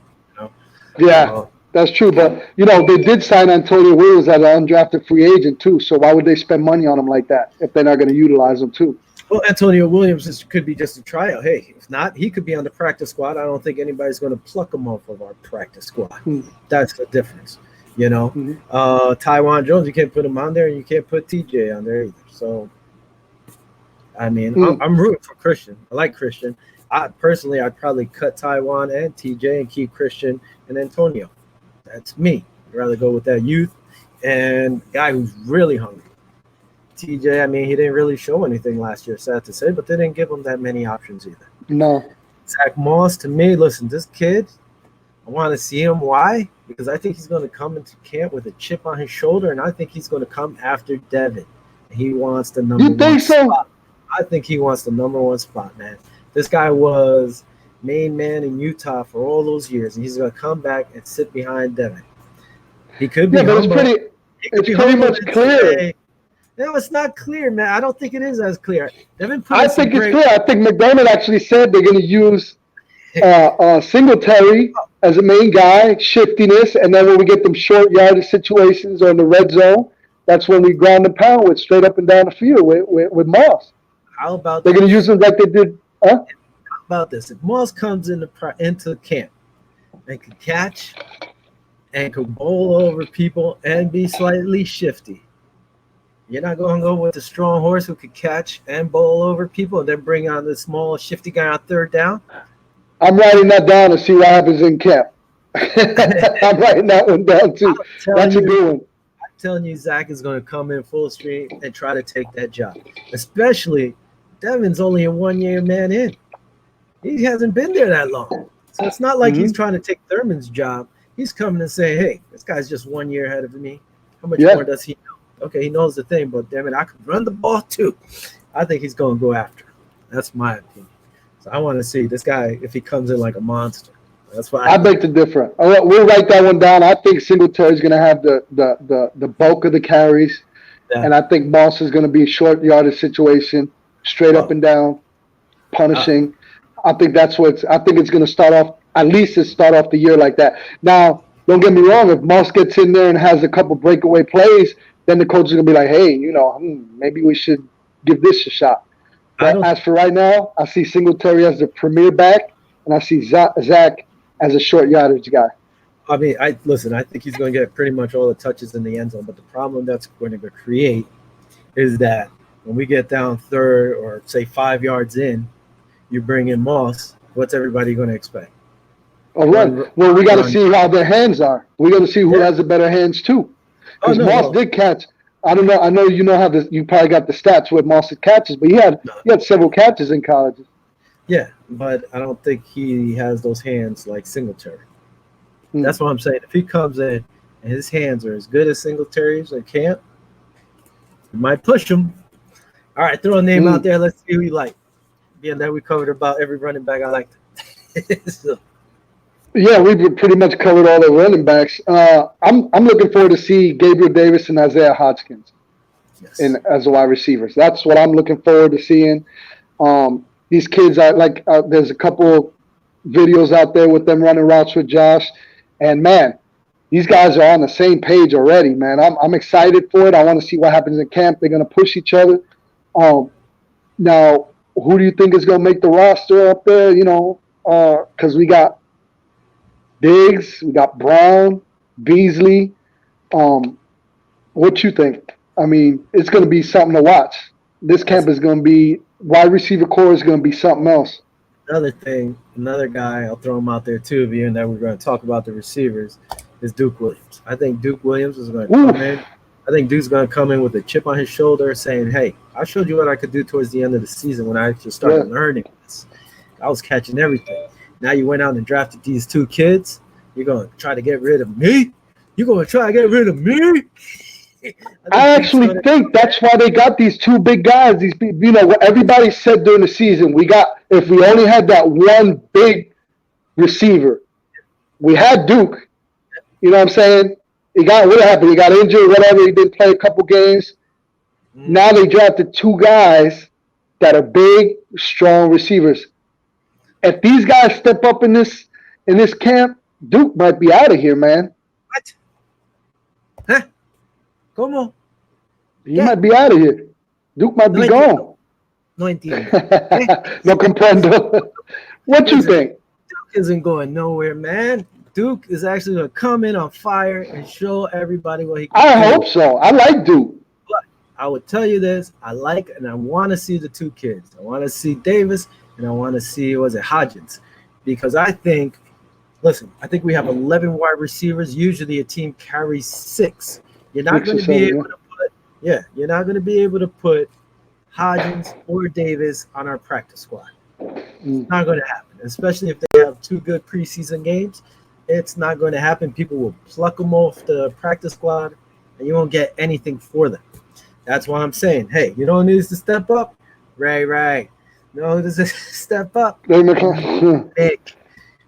Yeah, that's true. But, they did sign Antonio Williams as an undrafted free agent, too. So why would they spend money on him like that if they're not going to utilize him, too? Well, Antonio Williams could be just a tryout. Hey, if not, he could be on the practice squad. I don't think anybody's going to pluck him off of our practice squad. That's the difference. Taiwan Jones, you can't put him on there, and you can't put TJ on there either. So, I mean, I'm rooting for Christian. I like Christian. I'd probably cut Taiwan and TJ and keep Christian and Antonio. That's me. I'd rather go with that youth and guy who's really hungry. TJ, I mean, he didn't really show anything last year, sad to say, but they didn't give him that many options either. No. Zach Moss, to me, listen, this kid, I want to see him. Why? Because I think he's going to come into camp with a chip on his shoulder, and I think he's going to come after Devin. He wants the number one spot. I think he wants the number one spot, man. This guy was main man in Utah for all those years, and he's going to come back and sit behind Devin. He could be humble. It's pretty much clear. No, it's not clear, man. I don't think it is as clear. I think it's clear. I think McDermott actually said they're going to use Singletary as a main guy, shiftiness, and then when we get them short yardage situations or in the red zone, that's when we ground and pound with straight up and down the field with Moss. How about they're going to use him like they did? Huh? How about this? If Moss comes into camp and can catch and can bowl over people and be slightly shifty, you're not going to go with the strong horse who could catch and bowl over people and then bring on the small shifty guy on third down? I'm writing that down to see what happens in camp. I'm writing that one down too. That's a good one. I'm telling you, Zach is going to come in full stream and try to take that job. Especially, Devin's only a 1 year man in. He hasn't been there that long. So it's not like he's trying to take Thurman's job. He's coming and saying, hey, this guy's just 1 year ahead of me. How much more does he know? Okay, he knows the thing, but damn it, I could run the ball too. I think he's going to go after him. That's my opinion. So I want to see this guy if he comes in like a monster. That's why I beg to differ. We'll write that one down. I think Singletary's going to have the bulk of the carries, and I think Moss is going to be a short yardage situation, straight up and down, punishing. I think that's what's. I think it's going to start off. At least it start off the year like that. Now, don't get me wrong. If Moss gets in there and has a couple breakaway plays, then the coach is going to be like, hey, maybe we should give this a shot. But as for right now, I see Singletary as the premier back, and I see Zach as a short yardage guy. I mean, I think he's going to get pretty much all the touches in the end zone. But the problem that's going to create is that when we get down third or say 5 yards in, you bring in Moss. What's everybody going to expect? A run. Well, we got to see how their hands are. We got to see who has the better hands too. Because Moss did catch. I don't know. I know you know how this. You probably got the stats with Moss's catches, but he had several catches in college. Yeah, but I don't think he has those hands like Singletary. That's what I'm saying. If he comes in and his hands are as good as Singletary's at camp, we might push him. All right, throw a name out there. Let's see who you like. Being that we covered about every running back I liked. So. Yeah, we've pretty much covered all the running backs. I'm looking forward to see Gabriel Davis and Isaiah Hodgkins as the wide receivers. That's what I'm looking forward to seeing. These kids, there's a couple videos out there with them running routes with Josh. And, man, these guys are on the same page already, man. I'm excited for it. I want to see what happens in camp. They're going to push each other. Now, who do you think is going to make the roster up there, because we got Diggs, we got Brown, Beasley. What you think? I mean, it's going to be something to watch. This camp is going to be – wide receiver core is going to be something else. Another guy, I'll throw him out there too, being that we're going to talk about the receivers, is Duke Williams. I think Duke Williams is going to come in. I think Duke's going to come in with a chip on his shoulder saying, hey, I showed you what I could do towards the end of the season when I just started learning this. I was catching everything. Now you went out and drafted these two kids. You're going to try to get rid of me? You're going to try to get rid of me? I actually think that's why they got these two big guys. These, what everybody said during the season. If we only had that one big receiver, we had Duke. You know what I'm saying? What happened? He got injured, whatever. He didn't play a couple games. Now they drafted two guys that are big, strong receivers. If these guys step up in this camp, Duke might be out of here, man. What? Huh? Come on. He might be out of here. Duke might be gone. No entiendo. No comprendo. What you think? Duke isn't going nowhere, man. Duke is actually going to come in on fire and show everybody what he can do. I hope so. I like Duke. But I would tell you this. I want to see the two kids. I want to see Davis and I want to see, Hodgins. Because I think we have 11 wide receivers. Usually a team carries 6. You're not going to be able to put Hodgins or Davis on our practice squad. It's not going to happen, especially if they have 2 good preseason games. It's not going to happen. People will pluck them off the practice squad, and you won't get anything for them. That's why I'm saying, hey, you know who needs to step up? Ray. No, who needs to step up? Nick.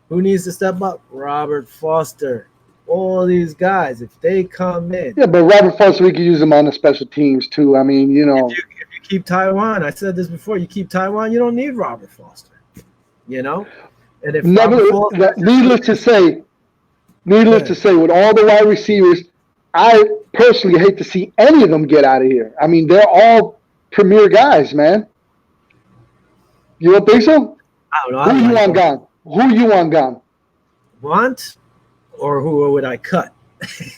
Who needs to step up? Robert Foster. all these guys, if they come in. Yeah, but Robert Foster, we could use him on the special teams too. I mean, you know. If you keep Taiwan, I said this before, you keep Taiwan, you don't need Robert Foster. And if Needless to say, with all the wide receivers, I personally hate to see any of them get out of here. I mean, they're all premier guys, man. You don't think so? I don't know. Who you want gone? Who you want gone? Want, or who would I cut?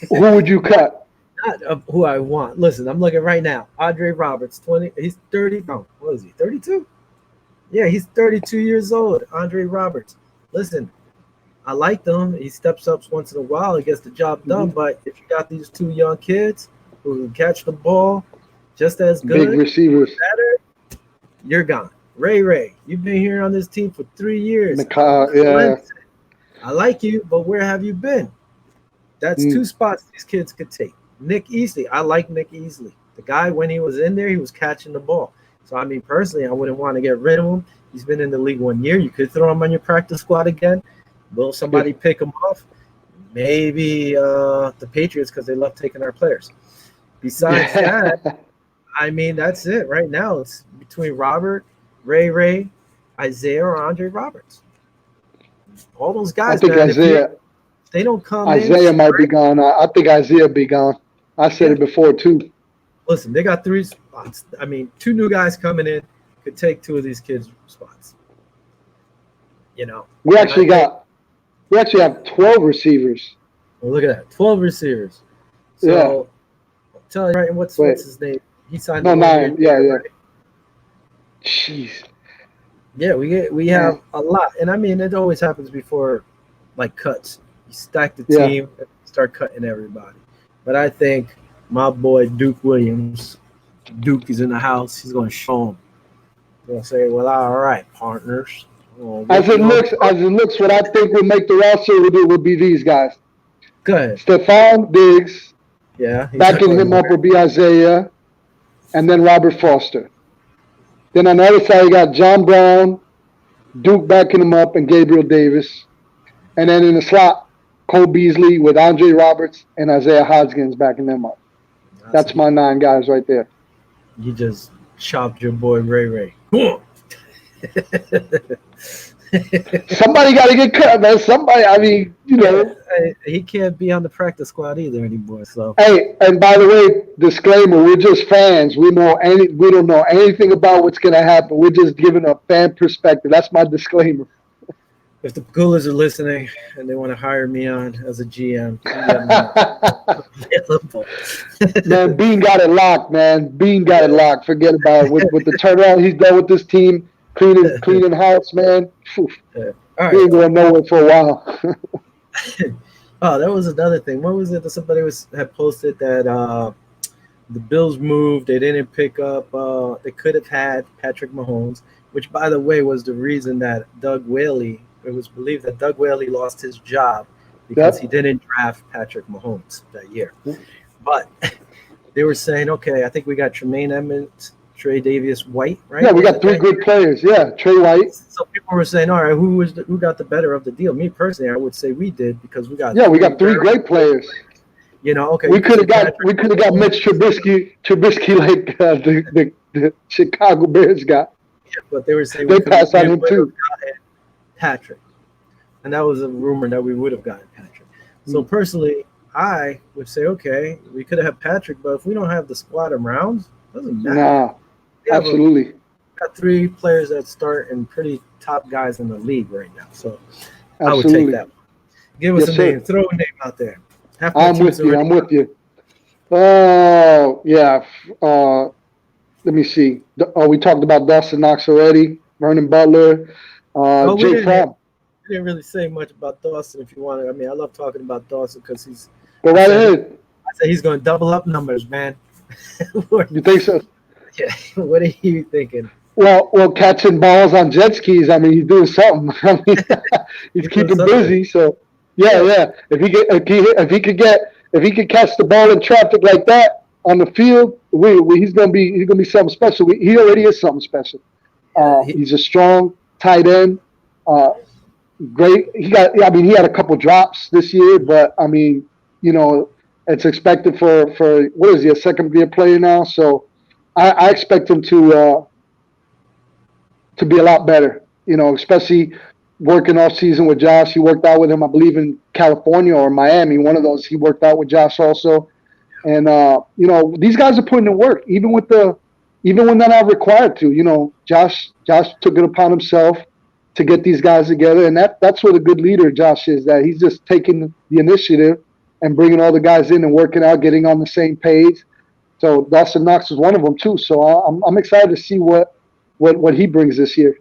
Who would you cut? Not who I want. Listen, I'm looking right now. Andre Roberts, 20. He's 30. No, what is he? 32? Yeah, he's 32 years old. Andre Roberts. Listen, I like them. He steps up once in a while. He gets the job done. Mm-hmm. But if you got these two young kids who can catch the ball just as good, big receivers, better, you're gone. Ray, you've been here on this team for 3 years. Yeah. I like you, but where have you been? That's two spots these kids could take. Nick Easley. I like Nick Easley. The guy, when he was in there, he was catching the ball. So, I mean, personally, I wouldn't want to get rid of him. He's been in the league 1 year. You could throw him on your practice squad again. Will somebody pick him off? Maybe the Patriots, because they love taking our players. Besides that, I mean, that's it. Right now, it's between Robert, Ray, Isaiah, or Andre Roberts. All those guys, I think Isaiah. They don't come Isaiah might be gone. I think Isaiah be gone. I said it before, too. Listen, they got 3 spots. I mean, 2 new guys coming in could take 2 of these kids' spots. We actually have 12 receivers. Well, look at that. 12 receivers. So, I'm telling you, right, what's his name? He signed 9. Yeah. Right? Jeez. Yeah, we have a lot. And, I mean, it always happens before, like, cuts. You stack the team and start cutting everybody. But I think my boy Duke Williams, Duke is in the house. He's going to show him. He's going to say, well, all right, partners. As it looks, what I think would make the roster would be these guys. Go ahead. Stephon Diggs. Yeah. Backing him up would be Isaiah. And then Robert Foster. Then on the other side, you got John Brown, Duke backing him up, and Gabriel Davis. And then in the slot, Cole Beasley with Andre Roberts and Isaiah Hodgins backing them up. That's my 9 guys right there. You just chopped your boy Ray. Somebody got to get cut, man. Somebody, I mean, he can't be on the practice squad either anymore. So. Hey, and by the way, disclaimer: we're just fans. We don't know anything about what's going to happen. We're just giving a fan perspective. That's my disclaimer. If the Coolers are listening and they want to hire me on as a GM, man, Bean got it locked, man. Bean got it locked. Forget about it. With the turnaround he's done with this team, cleaning house, man. Right. He ain't going nowhere for a while. Oh, that was another thing. What was it that somebody had posted that the Bills moved? They didn't pick up. They could have had Patrick Mahomes, which, by the way, was the reason that Doug Whaley. It was believed that Doug Whaley lost his job because he didn't draft Patrick Mahomes that year. But they were saying, okay, I think we got Tremaine Edmonds, Trey Davis-White, right? Yeah, we got 3 good players. Yeah, Trey White. So people were saying, all right, who got the better of the deal? Me personally, I would say we did because we got we got 3 great players. Okay. We could have got Mitch Trubisky like the Chicago Bears got. Yeah, but they were saying they passed on him too. Patrick, and that was a rumor that we would have gotten Patrick. So personally, I would say, okay, we could have had Patrick, but if we don't have the squad around, it doesn't matter. Nah, absolutely. We got 3 players that start and pretty top guys in the league right now. So absolutely. I would take that. Give us a name. Throw a name out there. I'm with you. Oh, yeah. Let me see. We talked about Dawson Knox already. Vernon Butler. Jay Fromm. We didn't really say much about Dawson if you want to. I mean, I love talking about Dawson because he's. Go right ahead. I said he's going to double up numbers, man. You think so? Yeah. What are you thinking? Well, catching balls on jet skis. I mean, he's doing something. I mean, he's keeping busy. So, yeah. If he could catch the ball in traffic like that on the field, he's gonna be something special. He already is something special. He's a strong tight end. great. He had a couple drops this year, but I mean, it's expected for what is he, a second year player now? So I expect him to be a lot better. Especially working off season with Josh. He worked out with him, I believe, in California or Miami. One of those, he worked out with Josh also. And these guys are putting in work, even when they're not required to. Josh took it upon himself to get these guys together, and that's what a good leader Josh is. That he's just taking the initiative and bringing all the guys in and working out, getting on the same page. So Dawson Knox is one of them too. So I'm excited to see what he brings this year.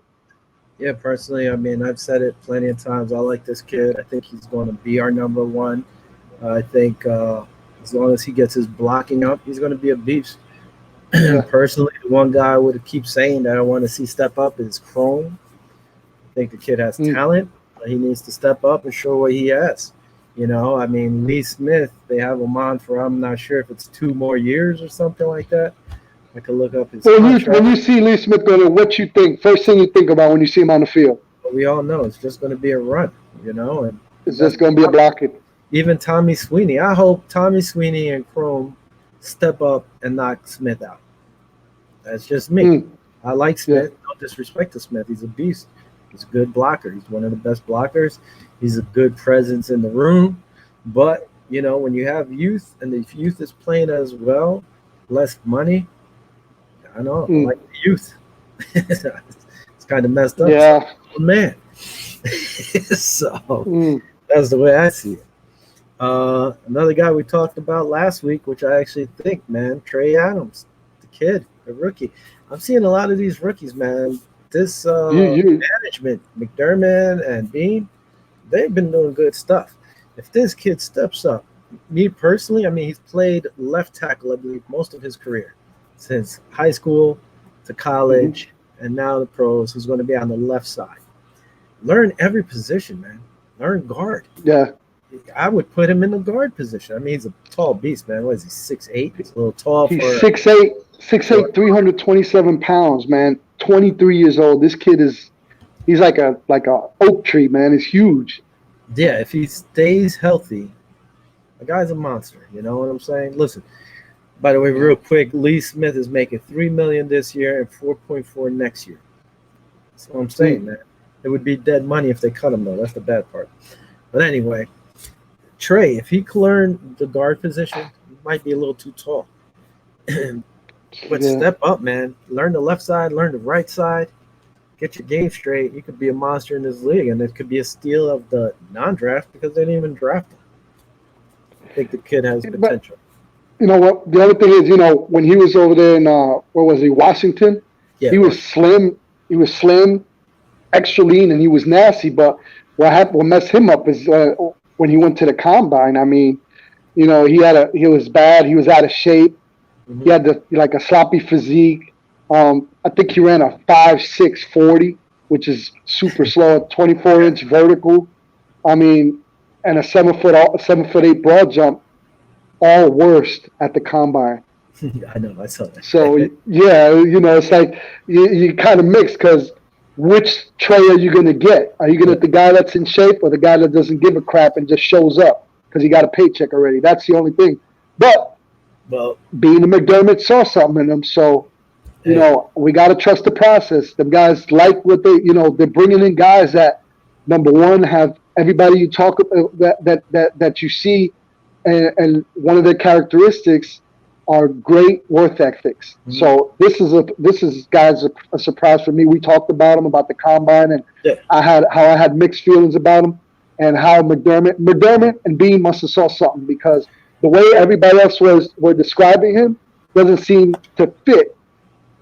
Yeah, personally, I mean, I've said it plenty of times. I like this kid. I think he's going to be our number one. I think as long as he gets his blocking up, he's going to be a beast. Yeah. Personally, the one guy I would keep saying that I want to see step up is Chrome. I think the kid has talent. But he needs to step up and show what he has. I mean, Lee Smith, they have him on for, I'm not sure if it's 2 more years or something like that. I could look up his contract. When you see Lee Smith go there, what you think? First thing you think about when you see him on the field? But we all know it's just going to be a run, and it's just going to be a blocking. Even Tommy Sweeney. I hope Tommy Sweeney and Chrome step up and knock Smith out. That's just me. I like Smith. No disrespect to Smith. He's a beast. He's a good blocker. He's one of the best blockers. He's a good presence in the room. But, when you have youth and the youth is playing as well, less money, I know, I like the youth. It's kind of messed up. Yeah. Man. So that's the way I see it. Another guy we talked about last week, which I actually think, man, Trey Adams, the kid, the rookie. I'm seeing a lot of these rookies, man. This management, McDermott and Bean, they've been doing good stuff. If this kid steps up, me personally, I mean, he's played left tackle, I believe, most of his career, since high school to college, and now the pros. He's going to be on the left side. Learn every position, man. Learn guard. Yeah. I would put him in the guard position. I mean, he's a tall beast, man. What is he, 6'8"? He's a little tall. He's 6'8", 327 pounds, man. 23 years old. This kid he's like a oak tree, man. He's huge. Yeah, if he stays healthy, the guy's a monster. You know what I'm saying? Listen, by the way, real quick, Lee Smith is making $3 million this year and 4.4 next year. That's what I'm saying, man. It would be dead money if they cut him, though. That's the bad part. But anyway, Trey, if he could learn the guard position, he might be a little too tall. But step up, man. Learn the left side, learn the right side. Get your game straight. You could be a monster in this league, and it could be a steal of the non-draft because they didn't even draft him. I think the kid has potential. You know what? The other thing is, when he was over there in, where was he, Washington? Yeah, he was slim. He was slim, extra lean, and he was nasty. But what messed him up is when he went to the combine. I mean, he was bad. He was out of shape. Mm-hmm. He had a sloppy physique. I think he ran a 5.6 40, which is super slow, 24-inch vertical. I mean, and a 7'8" broad jump. All worst at the combine. I know, I saw that. So it's like you kind of mix because which Trey are you going to get? Are you going to get the guy that's in shape or the guy that doesn't give a crap and just shows up because he got a paycheck already? That's the only thing. But being a McDermott saw something in him, so we got to trust the process. The guys like what they're bringing in guys that, number one, have everybody you talk about that you see. And one of their characteristics are great work ethics. Mm-hmm. So this is guys a surprise for me. We talked about him about the combine, and I had mixed feelings about him, and how McDermott and Bean must have saw something because the way everybody else were describing him doesn't seem to fit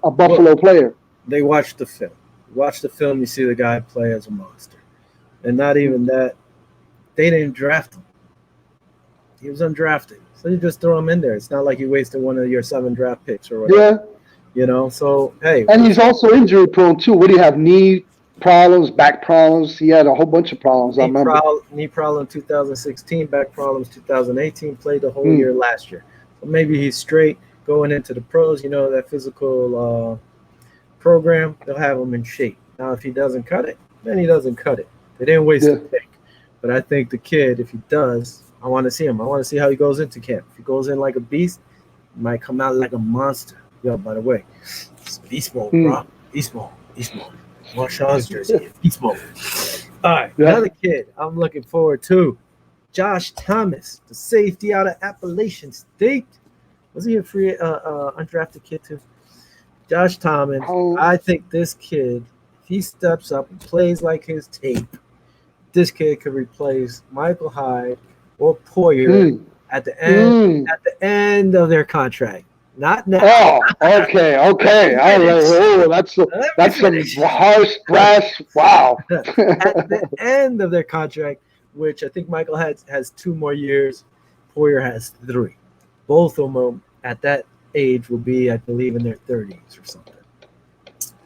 a Buffalo player. They watched the film. Watch the film, you see the guy play as a monster, and not even that. They didn't draft him. He was undrafted. So you just throw him in there. It's not like you wasted one of your 7 draft picks or whatever. Yeah. So, hey. And he's also injury prone, too. What do you have? Knee problems, back problems? He had a whole bunch of problems, I remember. Knee problem 2016, back problems 2018, played the whole year last year. So maybe he's straight going into the pros. That physical program, they'll have him in shape. Now, if he doesn't cut it, then he doesn't cut it. They didn't waste Yeah. the pick. But I think the kid, if he does, I want to see him. I want to see how he goes into camp. If he goes in like a beast, he might come out like a monster. Yo, by the way, it's beast mode, bro. Beast mode. Beast mode. Marshall's jersey. Beast mode. All right, another kid I'm looking forward to. Josh Thomas, the safety out of Appalachian State. Was he a free undrafted kid too? Josh Thomas. I think this kid, if he steps up and plays like his tape, this kid could replace Michael Hyde or Poyer at the end of their contract. Not now. Oh, okay. I was like, that's some harsh, brass. Wow. At the end of their contract, which I think Michael has 2 more years, Poyer has 3. Both of them at that age will be, I believe, in their 30s or something.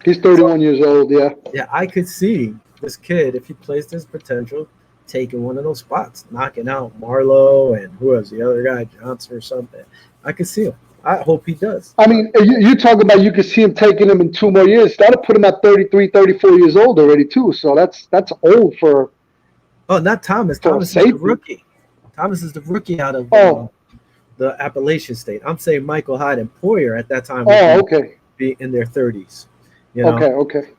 He's 31 years old, yeah. Yeah, I could see this kid, if he plays to his potential, taking one of those spots, knocking out Marlowe and who was the other guy, Johnson or something. I could see him. I hope he does. I mean, you talk about you could see him taking him in 2 more years. That'll put him at 33, 34 years old already, too. So that's old for. Oh, not Thomas. Thomas is the rookie. Thomas is the rookie out of the Appalachian State. I'm saying Michael Hyde and Poyer at that time would be in their 30s. You know? Okay.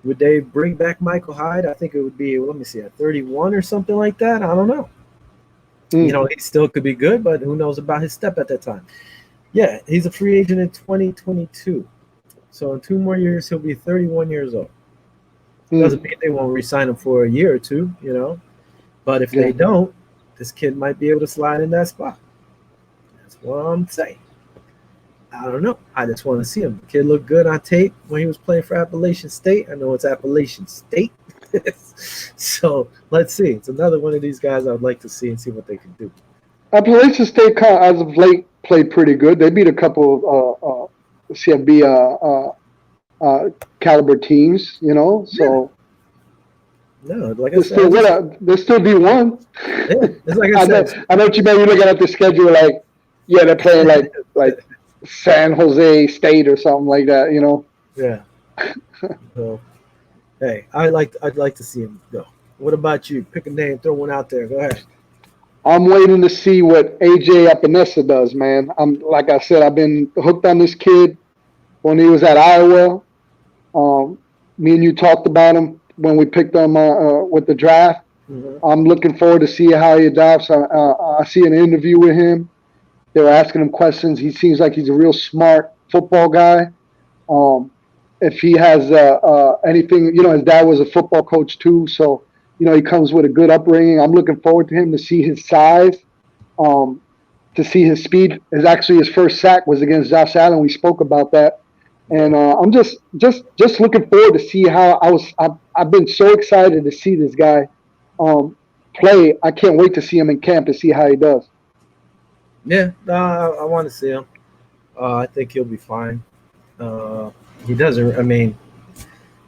Would they bring back Michael Hyde? I think it would be, let me see, at 31 or something like that. I don't know. You know, he still could be good, but who knows about his step at that time. Yeah, he's a free agent in 2022. So in 2 more years, he'll be 31 years old. Doesn't mean they won't re-sign him for a year or 2, you know. But if they don't, this kid might be able to slide in that spot. That's what I'm saying. I don't know. I just want to see him. The kid looked good on tape when he was playing for Appalachian State. I know it's Appalachian State. So let's see. It's another one of these guys I would like to see and see what they can do. Appalachian State, as of late, played pretty good. They beat a couple of CFB caliber teams, you know. So no, like I said, they're still D1. Yeah, it's like I said. I know what you mean. You're looking at the schedule, like, yeah, they're playing like San Jose State or something like that, you know. Yeah. So, hey, I'd like to see him go. What about you? Pick a name, throw one out there. Go ahead. I'm waiting to see what AJ Epinesa does, man. Like I said, I've been hooked on this kid when he was at Iowa. Me and you talked about him when we picked him with the draft. I'm looking forward to see how he adapts. I see an interview with him. They were asking him questions. He seems like he's a real smart football guy. If he has anything, you know, his dad was a football coach too, so you know he comes with a good upbringing. I'm looking forward to him to see his size, to see his speed. His first sack was against Josh Allen. We spoke about that, and I'm just looking forward to see how I've been so excited to see this guy play. I can't wait to see him in camp to see how he does. Yeah, I want to see him. I think he'll be fine. He doesn't. I mean,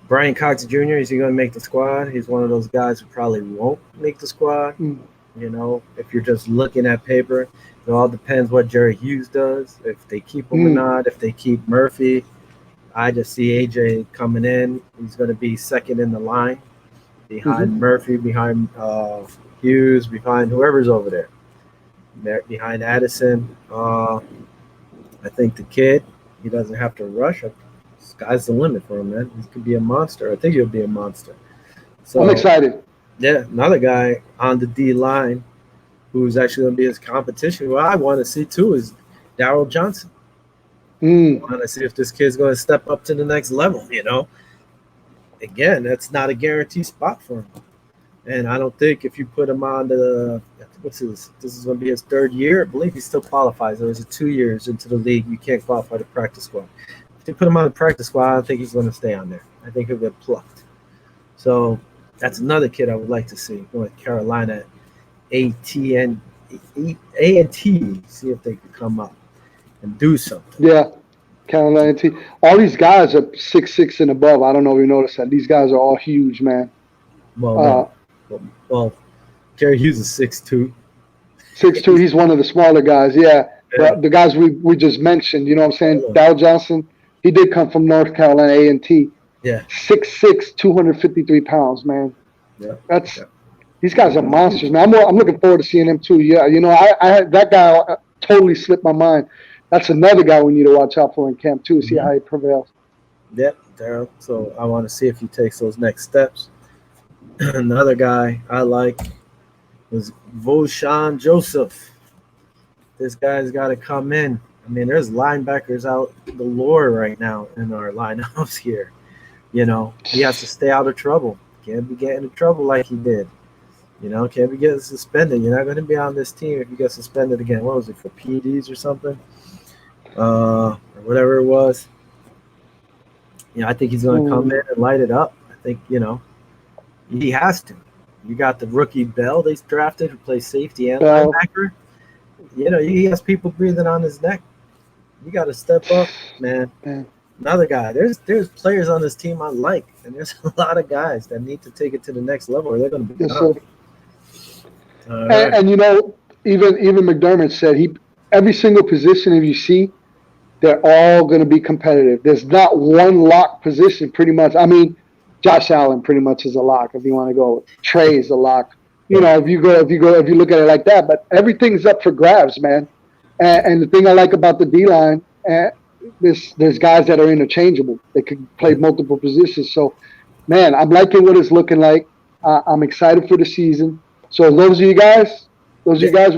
Brian Cox Jr., is he going to make the squad? He's one of those guys who probably won't make the squad. You know, if you're just looking at paper, it all depends what Jerry Hughes does. If they keep him or not, if they keep Murphy. I just see AJ coming in. He's going to be second in the line behind Murphy, behind Hughes, behind whoever's over there. Behind Addison. I think the kid, he doesn't have to rush. Sky's the limit for him, man. He could be a monster. I think he'll be a monster. So I'm excited. Yeah, another guy on the D line who's actually going to be his competition, who I want to see too, is Darryl Johnson. I want to see if this kid's going to step up to the next level, you know. Again, that's not a guaranteed spot for him. And I don't think if you put him on this is going to be his 3rd year. I believe he still qualifies. There's 2 years into the league. You can't qualify the practice squad. If they put him on the practice squad, I don't think he's going to stay on there. I think he'll get plucked. So that's another kid I would like to see. North Carolina, A&T, see if they could come up and do something. Yeah, Carolina A&T. All these guys are 6'6" and above. I don't know if you noticed that. These guys are all huge, man. Well, Jerry Hughes is 6'2". 6'2", he's one of the smaller guys, yeah. But the guys we just mentioned, you know what I'm saying? Darryl Johnson, he did come from North Carolina A&T. Yeah. 6'6", 253 pounds, man. These guys are monsters, man. I'm looking forward to seeing them too. Yeah, I that guy totally slipped my mind. That's another guy we need to watch out for in camp too. See how he prevails. Yep, Daryl. So I want to see if he takes those next steps. Another guy I like was Voshan Joseph. This guy's got to come in. I mean, there's linebackers out galore right now in our lineups here. He has to stay out of trouble. Can't be getting in trouble like he did. Can't be getting suspended. You're not going to be on this team if you get suspended again. What was it, for PDs or something? Or whatever it was. I think he's going to come in and light it up. I think, he has to. You got the rookie Bell they drafted who plays safety and linebacker. He has people breathing on his neck. You got to step up, man. Another guy. There's players on this team I like, and there's a lot of guys that need to take it to the next level, or they're going to be done. And even McDermott said every single position if you see, they're all going to be competitive. There's not one lock position, pretty much. I mean, Josh Allen pretty much is a lock if you want to go. Trey is a lock. If you look at it like that, but everything's up for grabs, man. And the thing I like about the D-line, there's guys that are interchangeable. They could play multiple positions. So, man, I'm liking what it's looking like. I'm excited for the season. So those are you guys? We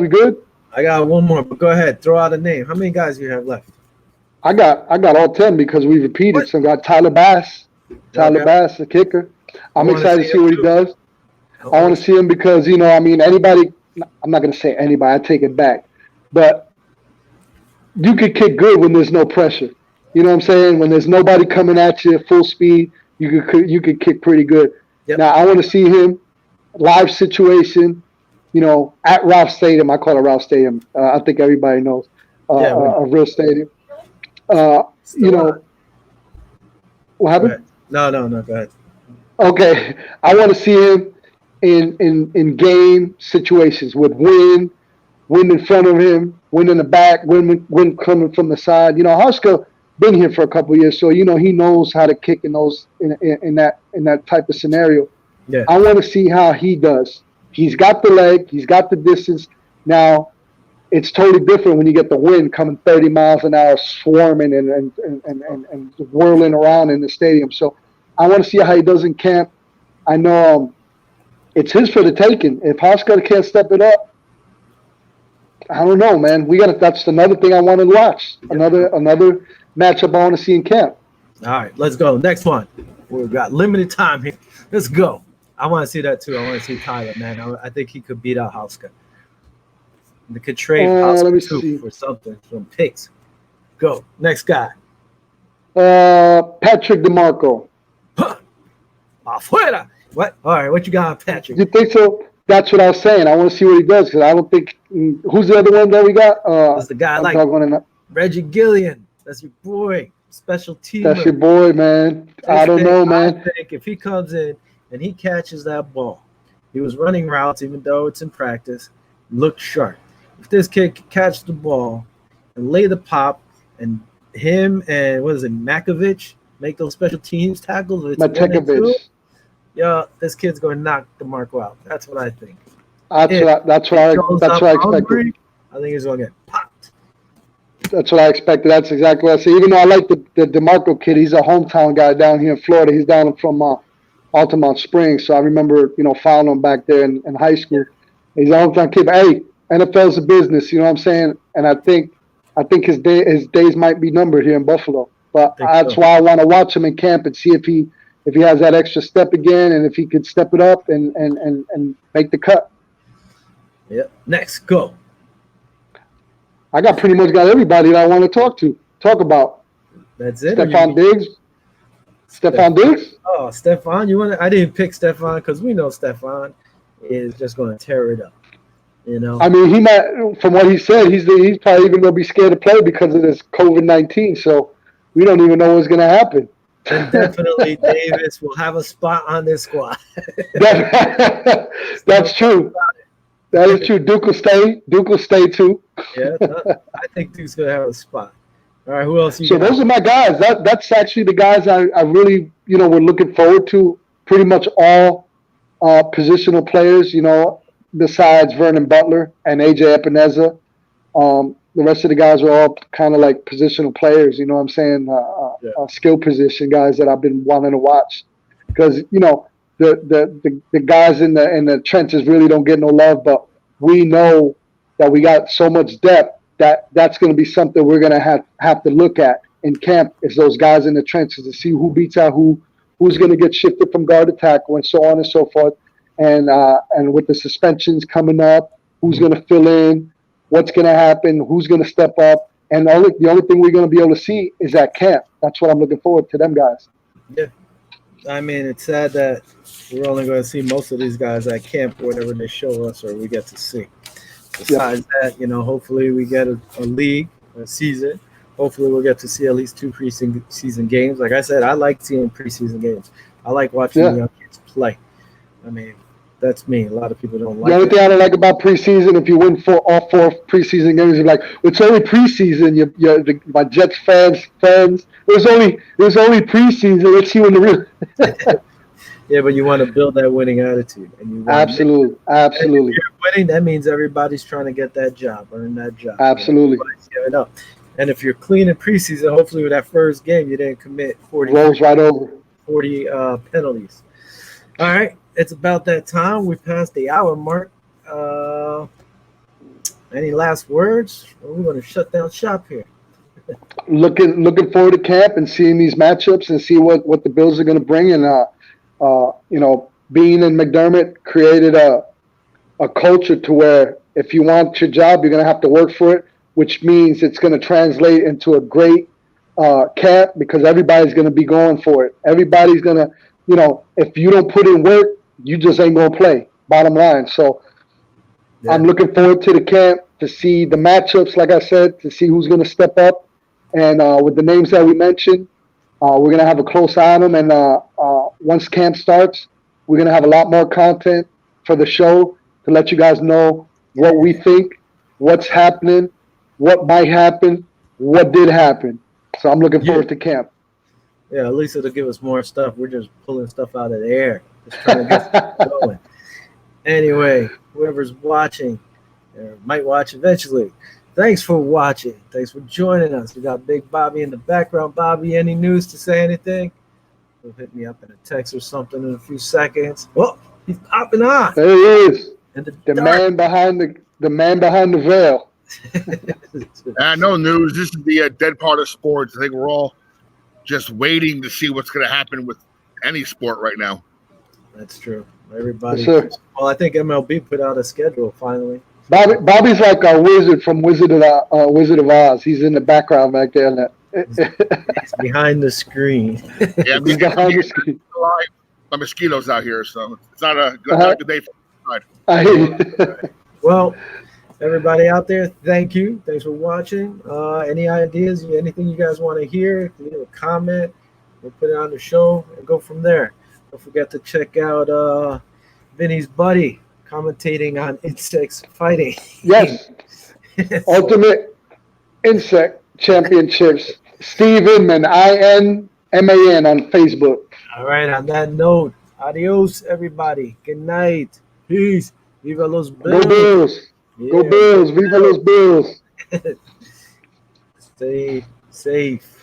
good? I got one more, but go ahead. Throw out a name. How many guys do you have left? I got all 10 because we repeated. What? So I got Tyler Bass. Bass, the kicker. I'm excited to see what he does. I want to see him because, anybody – I'm not going to say anybody. I take it back. But you could kick good when there's no pressure. You know what I'm saying? When there's nobody coming at you at full speed, you could kick pretty good. Yep. Now, I want to see him live situation, at Ralph Stadium. I call it Ralph Stadium. I think everybody knows a real stadium. What happened? No, go ahead. Okay, I want to see him in game situations with wind in front of him, wind in the back, wind coming from the side. Huska been here for a couple of years, so he knows how to kick in those in that type of scenario. Yeah. I want to see how he does. He's got the leg, he's got the distance. Now, it's totally different when you get the wind coming 30 miles an hour, swarming and whirling around in the stadium. So I want to see how he does in camp. I know it's his for the taking. If Huska can't step it up, I don't know, man. That's another thing I want to watch. Another matchup I want to see in camp. All right, let's go. Next one. We've got limited time here. Let's go. I want to see that too. I want to see Tyler, man. I think he could beat out Huska. They could trade Huska too for something, some picks. Go. Next guy. Patrick DeMarco. Afuera. What? All right, what you got on Patrick? You think so? That's what I was saying. I want to see what he does because I don't think who's the other one that we got? That's the guy Reggie Gillian. That's your boy. Special team. That's your boy, man. I don't know, man. I think if he comes in and he catches that ball, he was running routes, even though it's in practice, looked sharp. If this kid can catch the ball and lay the pop, and him and Makovich make those special teams tackles. Yeah, this kid's going to knock DeMarco out. That's what I think. That's what I expected. I think he's going to get popped. That's what I expected. That's exactly what I said. Even though I like the DeMarco kid, he's a hometown guy down here in Florida. He's down from Altamont Springs, so I remember following him back there in high school. He's a hometown kid. But hey, NFL's a business. You know what I'm saying? And I think his days might be numbered here in Buffalo. But that's why I want to watch him in camp and see if he has that extra step again, and if he could step it up and make the cut. Yep. Next, go. I pretty much got everybody that I want to talk about. That's it. Stephon Diggs. Stephon Diggs? Oh, Stephon. I didn't pick Stephon because we know Stephon is just going to tear it up. I mean, he might. From what he said, he's probably even going to be scared to play because of this COVID-19. So we don't even know what's going to happen. And definitely Davis will have a spot on this squad. That's true. That is true. Duke will stay. Duke will stay too. Yeah, I think Duke's gonna have a spot. All right, who else? Those are my guys. That's actually the guys I really we're looking forward to. Pretty much all positional players, besides Vernon Butler and AJ Epineza. The rest of the guys are all kind of like positional players, you know what I'm saying? Skill position guys that I've been wanting to watch. Because, the guys in the trenches really don't get no love, but we know that we got so much depth that's going to be something we're going to have to look at in camp, is those guys in the trenches, to see who beats out who's going to get shifted from guard to tackle, and so on and so forth. And with the suspensions coming up, who's going to fill in, what's going to happen, who's going to step up. And the only thing we're going to be able to see is at camp. That's what I'm looking forward to, them guys. Yeah. I mean, it's sad that we're only going to see most of these guys at camp, whatever they show us or we get to see. Besides that, hopefully we get a league, a season. Hopefully we'll get to see at least 2 preseason games. Like I said, I like seeing preseason games. I like watching the young kids play. I mean, that's me. A lot of people don't like it. The only thing I don't like about preseason, if you win all 4 preseason games, you're like, it's only preseason. My Jets fans. There's only preseason. Let's see when the real. Yeah, but you want to build that winning attitude, and you absolutely. And if you're winning, that means everybody's trying to get that job, earn that job. Absolutely. Giving up. And if you're clean in preseason, hopefully with that first game, you didn't commit 40 penalties. All right, it's about that time. We passed the hour mark. Any last words? We're going to shut down shop here. Looking forward to camp and seeing these matchups and see what the Bills are going to bring. And Bean and McDermott created a culture to where if you want your job, you're going to have to work for it, which means it's going to translate into a great camp, because everybody's going to be going for it. Everybody's going to, if you don't put in work, you just ain't going to play, bottom line. So I'm looking forward to the camp to see the matchups, like I said, to see who's going to step up. And with the names that we mentioned, we're going to have a close eye on them. And once camp starts, we're going to have a lot more content for the show to let you guys know what we think, what's happening, what might happen, what did happen. So I'm looking forward to camp. Yeah, at least it'll give us more stuff. We're just pulling stuff out of the air, just trying to get stuff going. Anyway, whoever's watching might watch eventually. Thanks for watching. Thanks for joining us. We got Big Bobby in the background. Bobby, any news to say anything? He'll hit me up in a text or something in a few seconds. Oh, he's popping on. There he is. The man behind the veil. No news. This is the dead part of sports. I think we're all just waiting to see what's going to happen with any sport right now. That's true. Everybody. Yes, well, I think MLB put out a schedule finally. Bobby's like a wizard from Wizard of Oz. He's in the background back there. He's behind the screen. Yeah, he's behind the screen. My mosquitoes out here, so it's not a good day for I hear you. Well, everybody out there, thank you. Thanks for watching. Any ideas, anything you guys want to hear, leave a comment. We'll put it on the show and go from there. Don't forget to check out Vinny's buddy commentating on insects fighting. Yes. Ultimate Insect Championships. Steve Inman, INMAN on Facebook. All right, on that note, adios, everybody. Good night. Peace. Viva los Bills. Go Bills. Yeah. Go Bills. Viva los Bills. Stay safe.